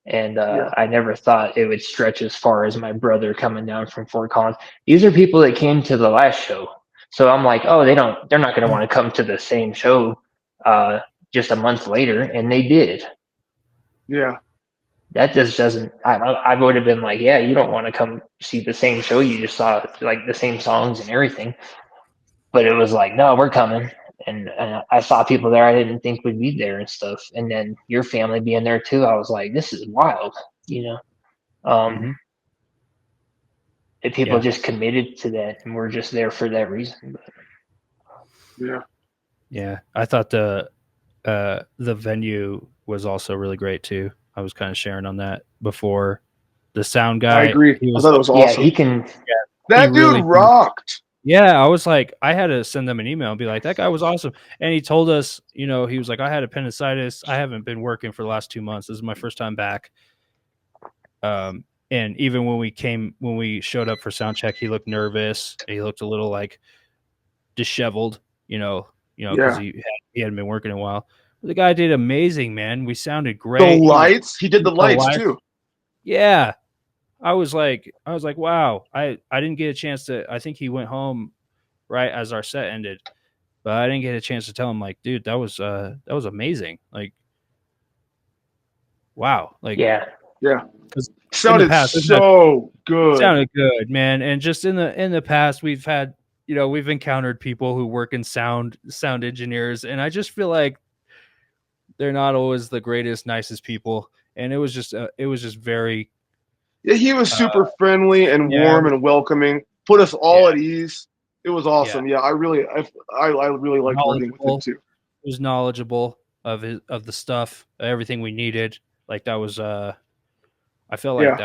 And I never thought it would stretch as far as my brother coming down from Fort Collins. These are people that came to the last show. So I'm like, oh, they're not going to want to come to the same show just a month later. And they did. Yeah. That just doesn't, I would have been like, yeah, you don't want to come see the same show you just saw, like the same songs and everything. But it was like, no, we're coming. And I saw people there I didn't think would be there and stuff. And then your family being there too, I was like, this is wild, If people just committed to that and we're just there for that reason. But. Yeah. I thought the venue was also really great too. I was kind of sharing on that before. The sound guy, I agree. I thought it was awesome. Yeah, he can. That dude really rocked. Yeah, I was like, I had to send them an email and be like, that guy was awesome. And he told us, he was like, I had appendicitis. I haven't been working for the last 2 months. This is my first time back. And even when we showed up for sound check, he looked nervous. He looked a little like disheveled, because he hadn't been working in a while. But the guy did amazing, man. We sounded great. The lights, he did the lights too. Yeah. I was like, wow. I didn't get a chance to. I think he went home right as our set ended, but I didn't get a chance to tell him, like, dude, that was amazing. Like, wow. Like, yeah. Sounded so good. Sounded good, man. And just in the past, we've had, we've encountered people who work in sound engineers, and I just feel like they're not always the greatest, nicest people. And it was just very. Yeah, he was super friendly and warm and welcoming. Put us all at ease. It was awesome. Yeah, I really liked working with him too. He was knowledgeable of the stuff, everything we needed. Like that was I felt like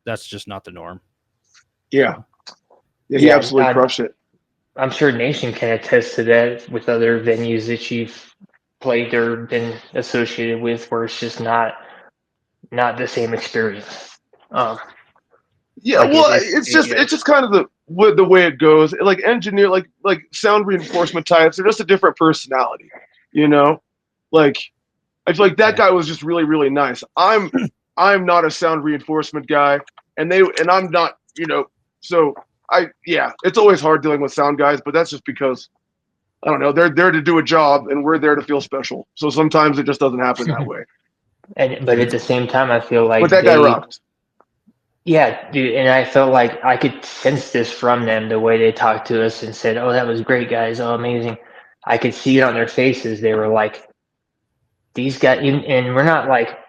that's just not the norm. Yeah. Yeah, he absolutely crushed it. I'm sure Nation can attest to that with other venues that you've played or been associated with, where it's just not the same experience. Yeah, Like well, it's just kind of the way it goes. Like engineer, like sound reinforcement types, they're just a different personality, you know. Like I feel like that guy was just really really nice. I'm not a sound reinforcement guy, and I'm not, you know. So it's always hard dealing with sound guys, but that's just because I don't know. They're there to do a job, and we're there to feel special. So sometimes it just doesn't happen that way. But at the same time, I feel like But that guy rocked. Yeah, dude, and I felt like I could sense this from them, the way they talked to us and said, "Oh, that was great, guys. Oh, amazing." I could see it on their faces. They were like, "These guys," and we're not like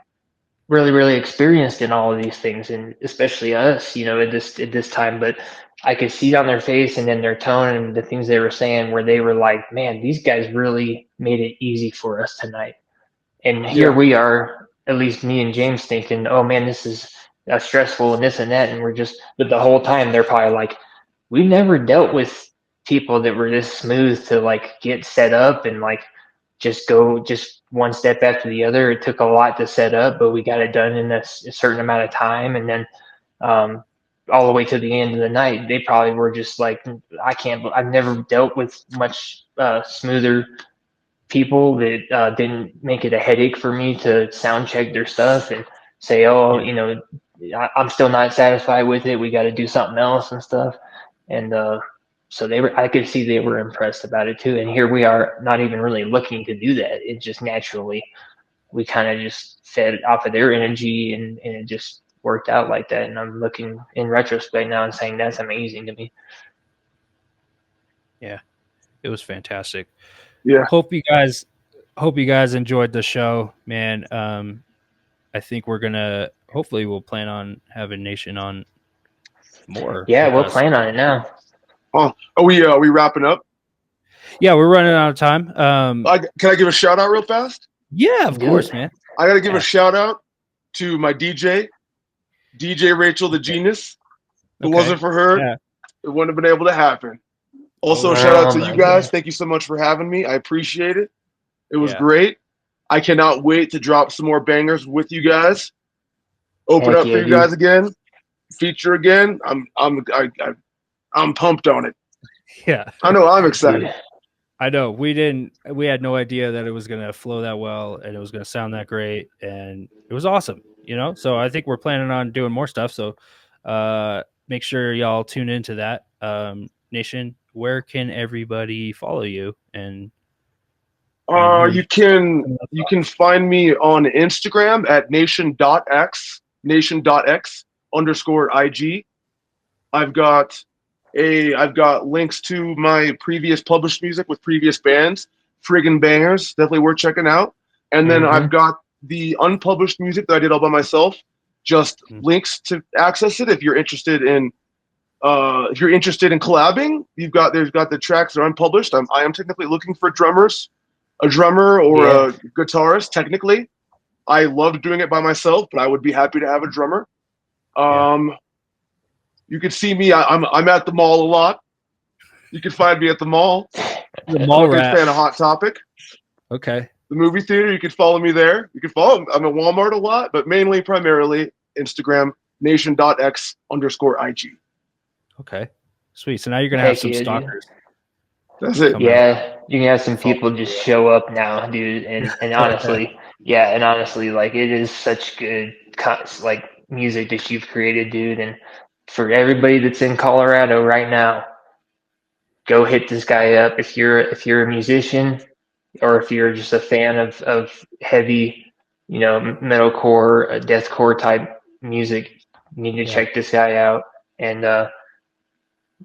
really, really experienced in all of these things, and especially us, at this time. But I could see it on their face and in their tone and the things they were saying, where they were like, "Man, these guys really made it easy for us tonight." And here we are, at least me and James, thinking, "Oh man, this is stressful and this and that," and but the whole time they're probably like, "We never dealt with people that were this smooth to like get set up and like just go just one step after the other. It took a lot to set up, but we got it done in a certain amount of time, and then um, all the way to the end of the night, they probably were just like, I've never dealt with much smoother people that didn't make it a headache for me to sound check their stuff and say, oh, I'm still not satisfied with it. We got to do something else and stuff." And so I could see they were impressed about it too. And here we are, not even really looking to do that. It just naturally, we kind of just fed off of their energy, and it just worked out like that. And I'm looking in retrospect now and saying that's amazing to me. Yeah, it was fantastic. Yeah. Hope you guys enjoyed the show, man. I think hopefully we'll plan on having Nation on more. Yeah, we'll plan on it now. Oh, are we wrapping up? Yeah, we're running out of time. Can I give a shout out real fast? Yeah, of course, man. I got to give a shout out to my DJ Rachel the Genius. If it wasn't for her, it wouldn't have been able to happen. Also, shout out to you guys. Thank you so much for having me. I appreciate it. It was great. I cannot wait to drop some more bangers with you guys. Open up for you guys again. Feature again. I'm pumped on it. Yeah. I know I'm excited. I know we had no idea that it was going to flow that well and it was going to sound that great, and it was awesome, so I think we're planning on doing more stuff. So make sure y'all tune into that. Nation, where can everybody follow you? And you can find me on Instagram at nation.x _IG. I've got links to my previous published music with previous bands, friggin' bangers, definitely worth checking out. And then I've got the unpublished music that I did all by myself, just links to access it if you're interested in collabing. There's got the tracks that are unpublished. I am technically looking for drummers, a drummer or a guitarist. Technically, I loved doing it by myself, but I would be happy to have a drummer. You can see me. I'm at the mall a lot. You can find me at the mall. The mall I'm a big fan of Hot Topic. Okay. The movie theater. You can follow me there. You can follow. I'm at Walmart a lot, but primarily Instagram nation.x _IG. Okay. Sweet. So now you're gonna have some stalkers. That's it. Yeah, you can have some people just show up now, dude. And honestly, like it is such good like music that you've created, dude. And for everybody that's in Colorado right now, go hit this guy up if you're a musician, or if you're just a fan of heavy, metalcore, deathcore type music. You need to check this guy out. And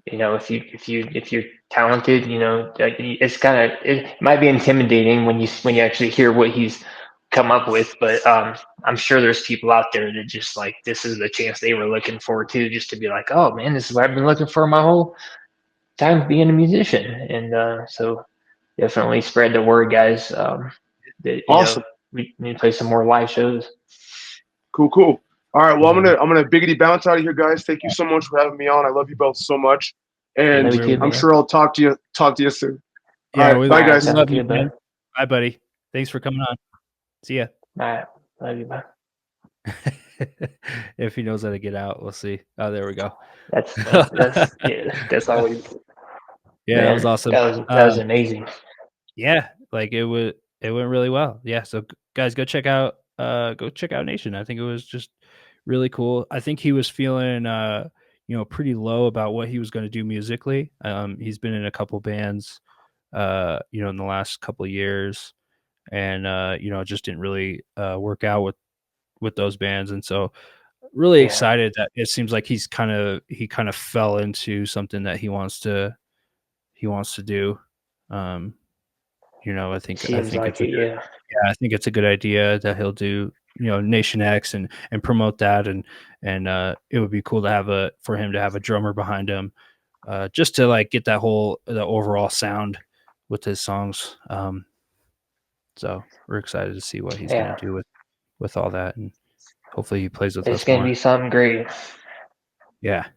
if you're talented, it might be intimidating when you actually hear what he's come up with, but I'm sure there's people out there that just like, this is the chance they were looking for too, just to be like, oh man, this is what I've been looking for my whole time being a musician. And so definitely spread the word, guys. Awesome. We need to play some more live shows. Cool. All right, well, I'm gonna biggity bounce out of here, guys. Thank you so much for having me on. I love you both so much, and I'm sure I'll talk to you soon. Yeah, all right, bye, guys. Love you, man. Bye, buddy. Thanks for coming on. See ya. All right, love you, bye. If he knows how to get out, we'll see. Oh, there we go. That's always, Yeah, that was man. awesome. That was amazing. Yeah, like it went really well. Yeah, so guys, go check out Nation. I think it was just really cool. I think he was feeling pretty low about what he was going to do musically. He's been in a couple bands in the last couple of years, and it just didn't really work out with those bands. And so really Yeah. excited that it seems like he kind of fell into something that he wants to do. I think Seems like it's a it. good, Yeah. yeah, I think it's a good idea that he'll do, NationX and promote that, and it would be cool to for him to have a drummer behind him, just to like get the overall sound with his songs. So we're excited to see what he's going Yeah. to do with all that, and hopefully he plays with It's us gonna more. be something great. Yeah.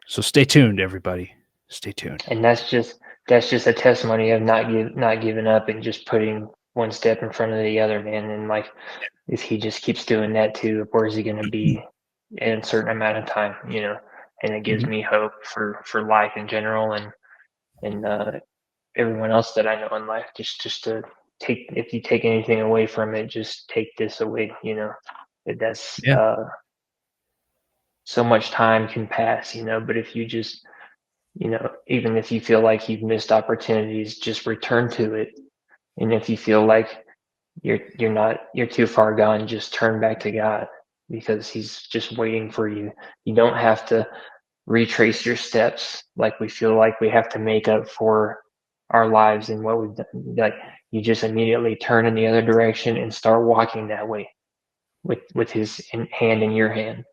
So stay tuned, everybody. Stay tuned. And that's just a testimony of not giving up and just putting one step in front of the other, man. And like, if he just keeps doing that too, where's he going to be in a certain amount of time, and it gives Mhm. me hope for life in general, and everyone else that I know in life, just to take, if you take anything away from it, just take this away, that's Yeah. so much time can pass, but if you just, even if you feel like you've missed opportunities, just return to it. And if you feel like you're too far gone, just turn back to God, because he's just waiting for you. You don't have to retrace your steps like we feel like we have to make up for our lives and what we've done. Like, you just immediately turn in the other direction and start walking that way with his hand in your hand.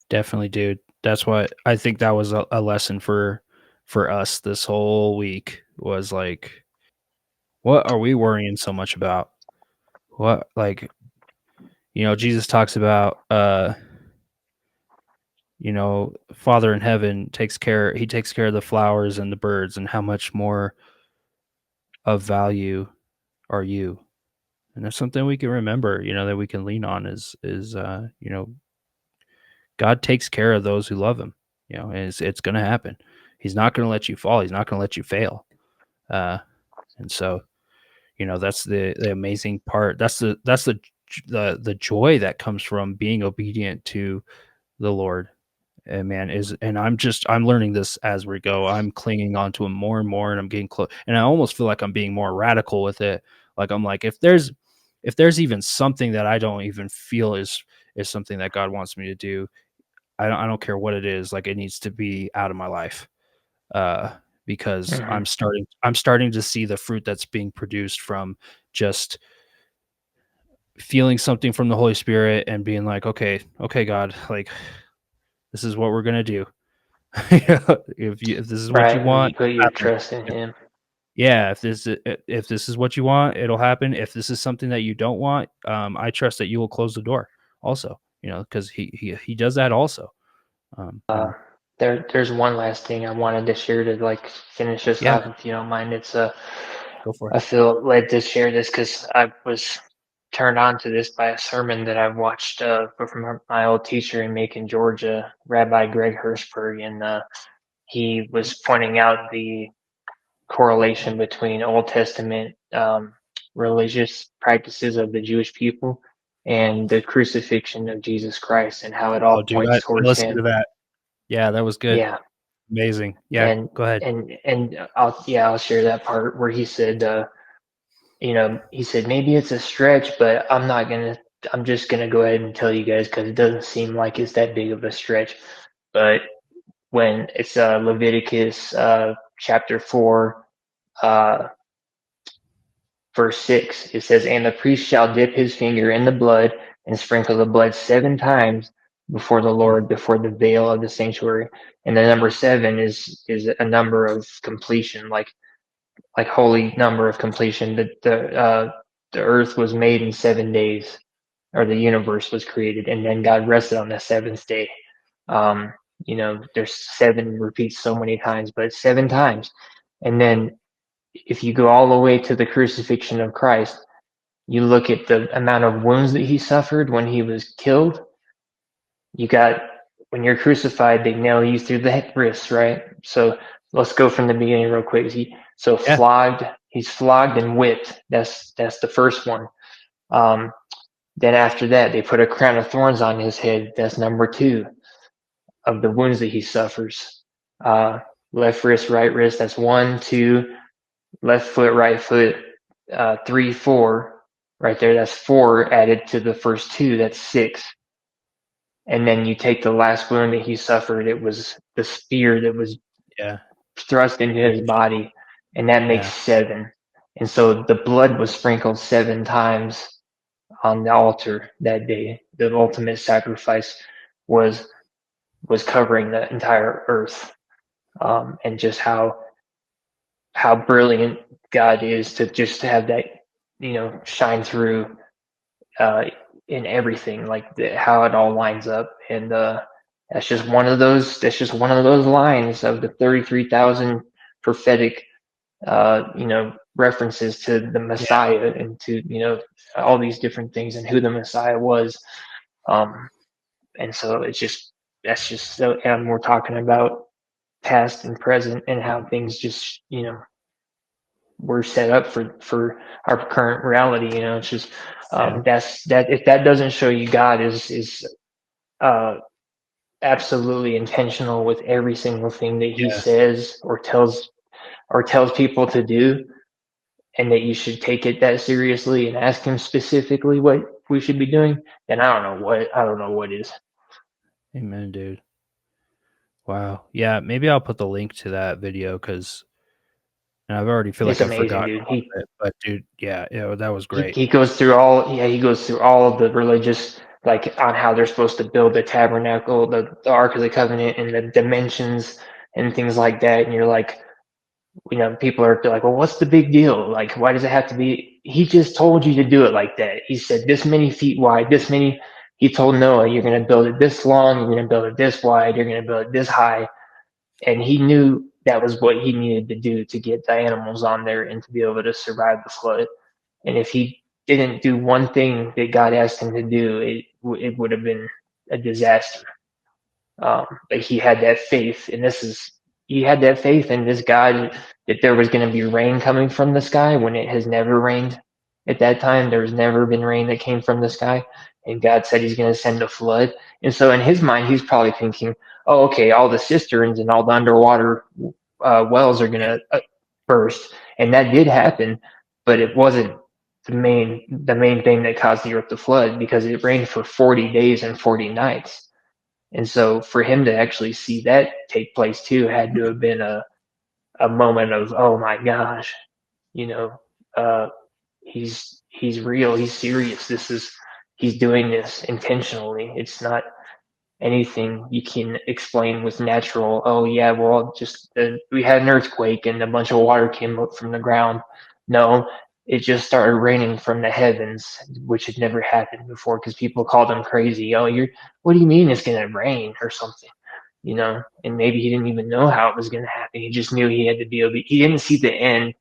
Definitely, dude. That's what I think that was a lesson for us this whole week, was like, what are we worrying so much about? What, like, Jesus talks about Father in heaven takes care of the flowers and the birds, and how much more of value are you? And that's something we can remember, that we can lean on, is God takes care of those who love him, and it's going to happen. He's not going to let you fall. He's not going to let you fail. And so, that's the amazing part. That's the joy that comes from being obedient to the Lord. And man, I'm learning this as we go. I'm clinging on to him more and more, and I'm getting close. And I almost feel like I'm being more radical with it. Like, I'm like, if there's even something that I don't even feel is something that God wants me to do, I don't care what it is. Like, it needs to be out of my life. Because I'm starting to see the fruit that's being produced from just feeling something from the Holy Spirit and being like, okay, God, like, this is what we're gonna do. If this is what you Right, when you want, put your happen. trust in him. Yeah, if this is what you want, it'll happen. If this is something that you don't want, I trust that you will close the door. Also, because he does that also. There's one last thing I wanted to share to like finish this Yeah, off, if you don't mind. It's go for it. I feel led to share this because I was turned on to this by a sermon that I've watched from my old teacher in Macon, Georgia, Rabbi Greg Hirschberg, and he was pointing out the correlation between Old Testament religious practices of the Jewish people and the crucifixion of Jesus Christ, and how it Oh, all dude, I points towards listened to him. that. Yeah, that was good. Yeah, Amazing. Yeah, and go ahead. I'll share that part where he said, he said maybe it's a stretch, but I'm just gonna go ahead and tell you guys because it doesn't seem like it's that big of a stretch. But when it's Leviticus chapter 4, uh, verse 6, it says, "And the priest shall dip his finger in the blood and sprinkle the blood 7 times before the Lord, before the veil of the sanctuary." And the number 7 is a number of completion, like holy number of completion. That the earth was made in 7 days, or the universe was created, and then God rested on the seventh day. There's 7 repeats so many times, but 7 times. And then if you go all the way to the crucifixion of Christ, you look at the amount of wounds that he suffered when he was killed. You got, when you're crucified, they nail you through the wrists, right? So let's go from the beginning real quick. Flogged, he's flogged and whipped. That's the first one. Then after that, they put a crown of thorns on his head. That's number 2 of the wounds that he suffers. Left wrist, right wrist. That's 1, 2. Left foot, right foot. 3, 4. Right there. That's 4 added to the first 2. That's 6. And then you take the last wound that he suffered. It was the spear that was thrust into his body, and that makes 7. And so the blood was sprinkled 7 times on the altar that day. The ultimate sacrifice was covering the entire earth, and just how brilliant God is to just have that, shine through in everything, like how it all lines up. And that's just one of those lines of the 33,000 prophetic references to the Messiah and to all these different things and who the Messiah was. And so that's just so, and we're talking about past and present and how things just were set up for our current reality. It's just that's that. If that doesn't show you God is absolutely intentional with every single thing that he says or tells people to do, and that you should take it that seriously and ask him specifically what we should be doing, then I don't know what is. Amen, dude. Wow. Yeah, maybe I'll put the link to that video because I've already feel It's like I've amazing, forgotten dude. about it. But dude, that was great. He goes through all of the religious, like on how they're supposed to build the tabernacle, the Ark of the Covenant, and the dimensions and things like that. And you're like, people are like, well, what's the big deal? Like, why does it have to be? He just told you to do it like that. He said this many feet wide, this many. He told Noah, you're going to build it this long, you're going to build it this wide, you're going to build it this high. And he knew that was what he needed to do to get the animals on there and to be able to survive the flood. And if he didn't do one thing that God asked him to do, it would have been a disaster. But he had that faith, and he had that faith in this God that there was going to be rain coming from the sky when it has never rained at that time. There's never been rain that came from the sky, and God said he's going to send a flood. And so in his mind, he's probably thinking, oh, okay, all the cisterns and all the underwater wells are going to burst. And that did happen, but it wasn't the main thing that caused the earth to flood, because it rained for 40 days and 40 nights. And so for him to actually see that take place too had to have been a moment of, oh my gosh, he's real, he's serious. He's doing this intentionally. It's not anything you can explain with natural. Oh yeah, well, just we had an earthquake and a bunch of water came up from the ground. No, it just started raining from the heavens, which had never happened before, because people called him crazy. Oh, what do you mean it's gonna rain or something? And maybe he didn't even know how it was gonna happen. He just knew he had to be obedient. He didn't see the end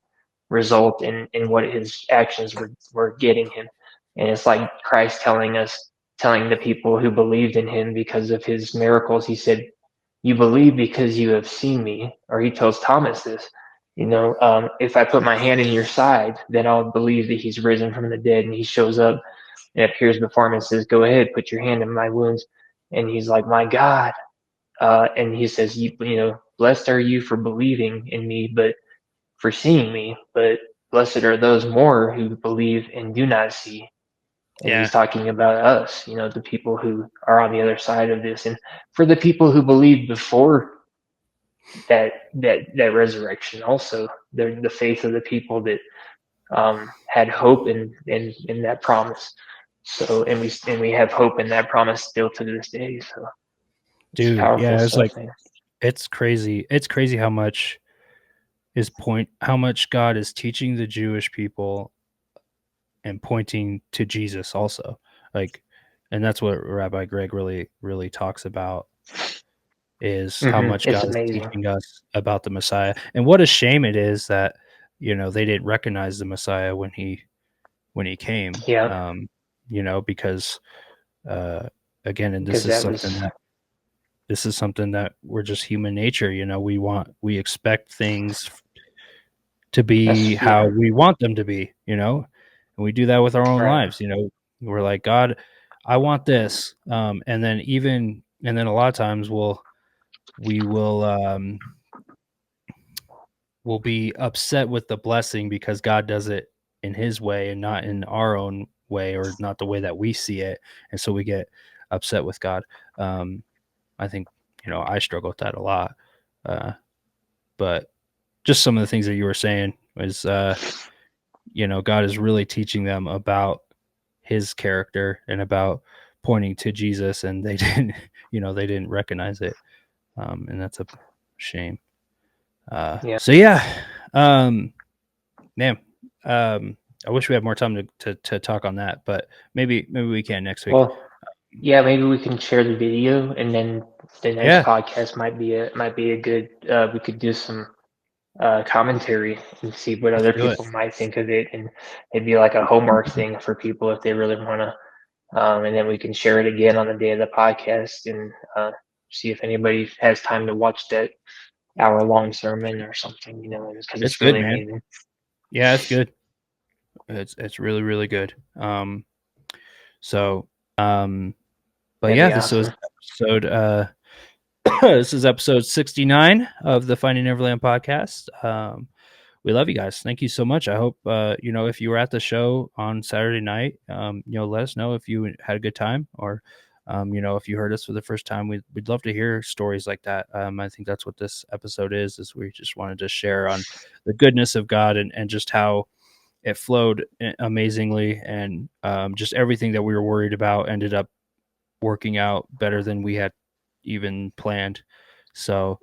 result in what his actions were getting him. And it's like Christ telling the people who believed in him because of his miracles. He said, you believe because you have seen me. Or he tells Thomas this, if I put my hand in your side, then I'll believe that he's risen from the dead. And he shows up and appears before him and says, go ahead, put your hand in my wounds. And he's like, my God. And he says, blessed are you for believing in me, but for seeing me, but blessed are those more who believe and do not see. And he's talking about us, the people who are on the other side of this. And for the people who believed before that resurrection, also the faith of the people that had hope in that promise. So and we have hope in that promise still to this day. So dude, it's powerful it's stuff, like, man. It's crazy. It's crazy how much God is teaching the Jewish people and pointing to Jesus also. Like, and that's what Rabbi Greg really talks about, is how much It's God amazing. is teaching us about the Messiah. And what a shame it is that, they didn't recognize the Messiah when he when he came. Yeah. Because again, and Because that was this is something that we're just human nature. We expect things to be how we want them to be. And we do that with our own right. lives. We're like, God, I want this, and then a lot of times we will be upset with the blessing because God does it in his way and not in our own way, or not the way that we see it. And so we get upset with God. I think, I struggle with that a lot. But just some of the things that you were saying was, God is really teaching them about his character and about pointing to Jesus, and they didn't recognize it. And that's a shame. So yeah, man, I wish we had more time to talk on that, but maybe we can next week. Well, yeah, maybe we can share the video, and then the next podcast might be a good. We could do some commentary and see what other people might think of it, and it'd be like a homework thing for people if they really want to. And then we can share it again on the day of the podcast and see if anybody has time to watch that hour-long sermon or something. Because it's good, really man. amazing. Yeah, it's good. It's really, really good. But yeah, this was episode this is episode 69 of the Finding Neverland podcast. We love you guys. Thank you so much. I hope if you were at the show on Saturday night, let us know if you had a good time, or if you heard us for the first time. We'd love to hear stories like that. I think that's what this episode is we just wanted to share on the goodness of God, and just how it flowed amazingly, and just everything that we were worried about ended up working out better than we had even planned. So,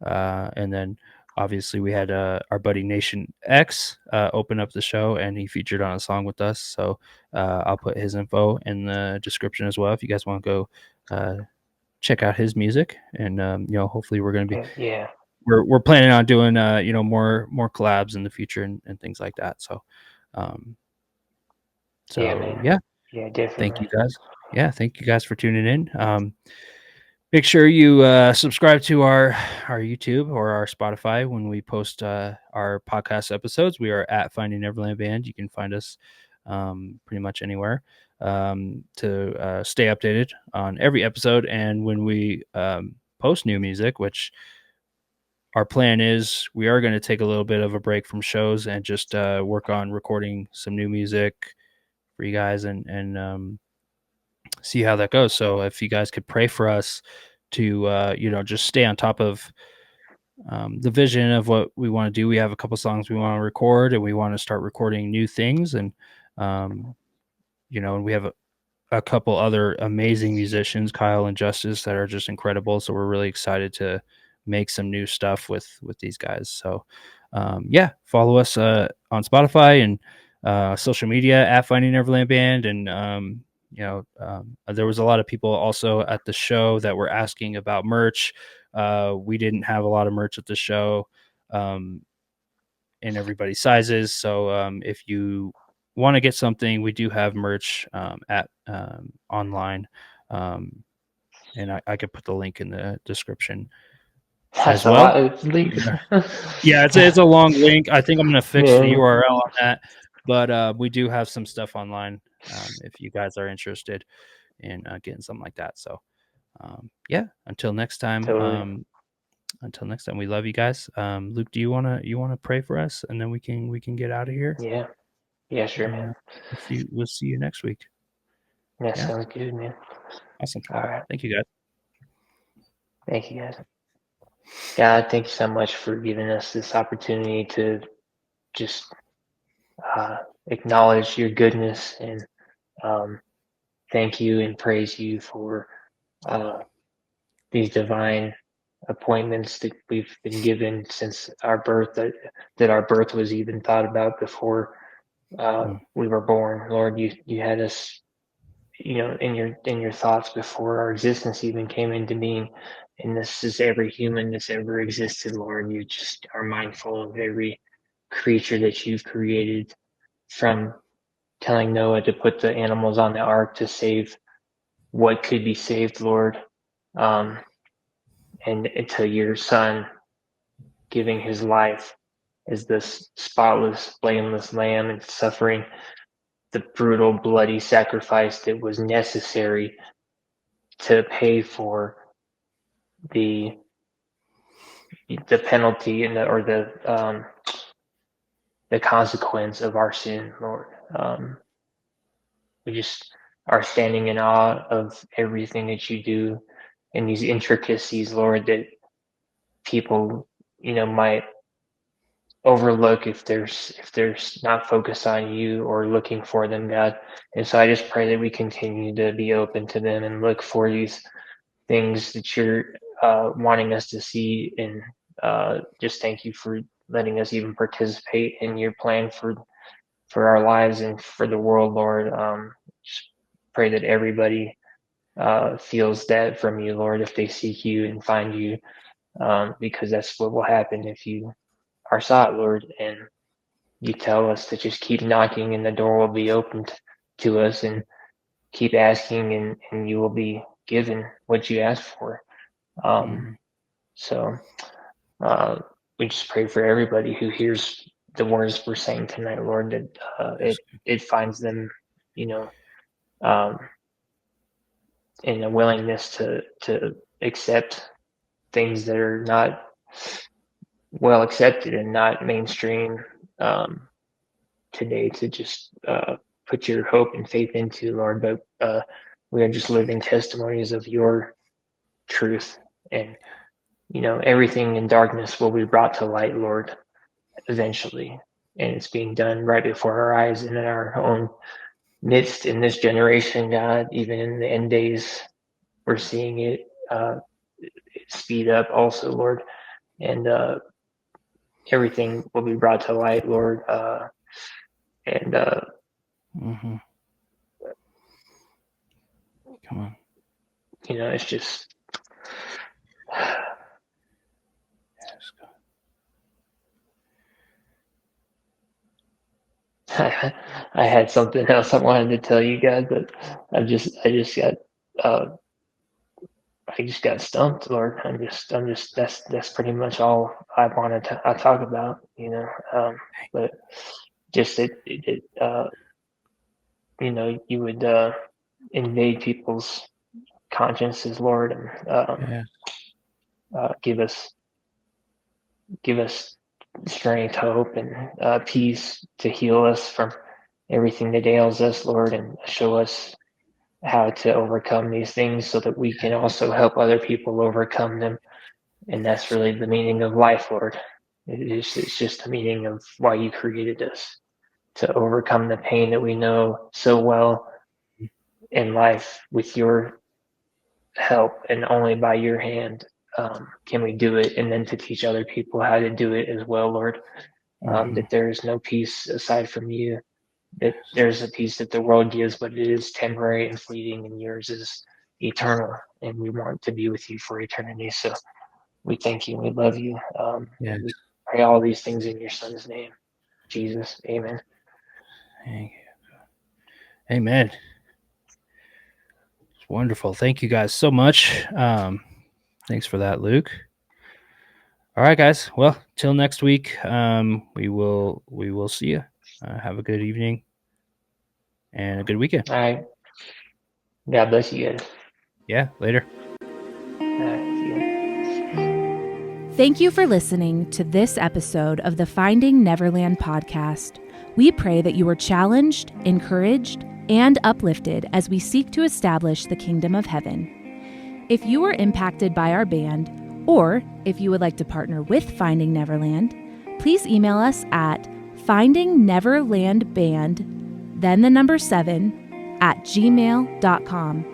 and then obviously we had our buddy NationX open up the show, and he featured on a song with us. So I'll put his info in the description as well if you guys want to go check out his music. And hopefully we're going to be we're planning on doing more collabs in the future, and things like that. So yeah, definitely. Thank you guys. Yeah, thank you guys for tuning in. Make sure you subscribe to our YouTube or our Spotify when we post our podcast episodes. We are at Finding Neverland Band. You can find us pretty much anywhere to stay updated on every episode. And when we post new music, which our plan is, we are going to take a little bit of a break from shows and just work on recording some new music for you guys, and see how that goes. So if you guys could pray for us to just stay on top of the vision of what we want to do. We have a couple songs we want to record, and we want to start recording new things, and and we have a couple other amazing musicians, Kyle and Justice, that are just incredible. So we're really excited to make some new stuff with these guys. So follow us on Spotify and social media at Finding Neverland Band. And there was a lot of people also at the show that were asking about merch. We didn't have a lot of merch at the show in everybody's sizes. So if you want to get something, we do have merch at online, and I could put the link in the description as well. Yeah, it's a long link. I think I'm going to fix the URL on that, but we do have some stuff online if you guys are interested in getting something like that. So until next time. Totally. Until next time, we love you guys. Luke, do you wanna pray for us, and then we can get out of here? Yeah, sure, man. We'll see you next week. That sounds good, man. Awesome. All right. Thank you, guys. Thank you, guys. God, thank you so much for giving us this opportunity to just acknowledge your goodness, and thank you and praise you for these divine appointments that we've been given since our birth, that our birth was even thought about before we were born. Lord, you had us, in your thoughts before our existence even came into being. And this is every human that's ever existed, Lord. You just are mindful of every creature that you've created from telling Noah to put the animals on the ark to save what could be saved, Lord, and to your Son giving his life as this spotless, blameless lamb and suffering the brutal, bloody sacrifice that was necessary to pay for the penalty and the consequence of our sin, Lord. We just are standing in awe of everything that you do and these intricacies, Lord, that people, might overlook if there's not focused on you or looking for them, God. And so I just pray that we continue to be open to them and look for these things that you're wanting us to see, and just thank you for letting us even participate in your plan for our lives and for the world, Lord. Just pray that everybody feels that from you, Lord, if they seek you and find you, because that's what will happen if you are sought, Lord, and you tell us to just keep knocking and the door will be opened to us, and keep asking and you will be given what you ask for. So we just pray for everybody who hears the words we're saying tonight, Lord, that it finds them, in a willingness to accept things that are not well accepted and not mainstream today, to just put your hope and faith into, Lord. But we are just living testimonies of your truth, and everything in darkness will be brought to light, Lord, eventually, and it's being done right before our eyes and in our own midst in this generation, God. Even in the end days, we're seeing it speed up also, Lord, and everything will be brought to light, Lord, and come on, it's just I had something else I wanted to tell you guys, but I just got stumped, Lord. I'm just that's pretty much all I wanted to talk about, but just you would invade people's consciences, Lord, and give us strength, hope, and peace to heal us from everything that ails us, Lord, and show us how to overcome these things so that we can also help other people overcome them. And that's really the meaning of life, Lord. It's just the meaning of why you created us, to overcome the pain that we know so well in life. With your help and only by your hand can we do it, and then to teach other people how to do it as well, Lord. That there is no peace aside from you, that there's a peace that the world gives, but it is temporary and fleeting, and yours is eternal, and we want to be with you for eternity. So we thank you and we love you. And we pray all these things in your Son's name, Jesus. Amen. Thank you. Amen. It's wonderful. Thank you guys so much. Thanks for that, Luke. All right, guys. Well, till next week, we will see you. Have a good evening and a good weekend. All right. God bless you guys. Yeah, later. All right, see you. Thank you for listening to this episode of the Finding Neverland podcast. We pray that you are challenged, encouraged, and uplifted as we seek to establish the kingdom of heaven. If you were impacted by our band, or if you would like to partner with Finding Neverland, please email us at findingneverlandband, then the number 7, @gmail.com.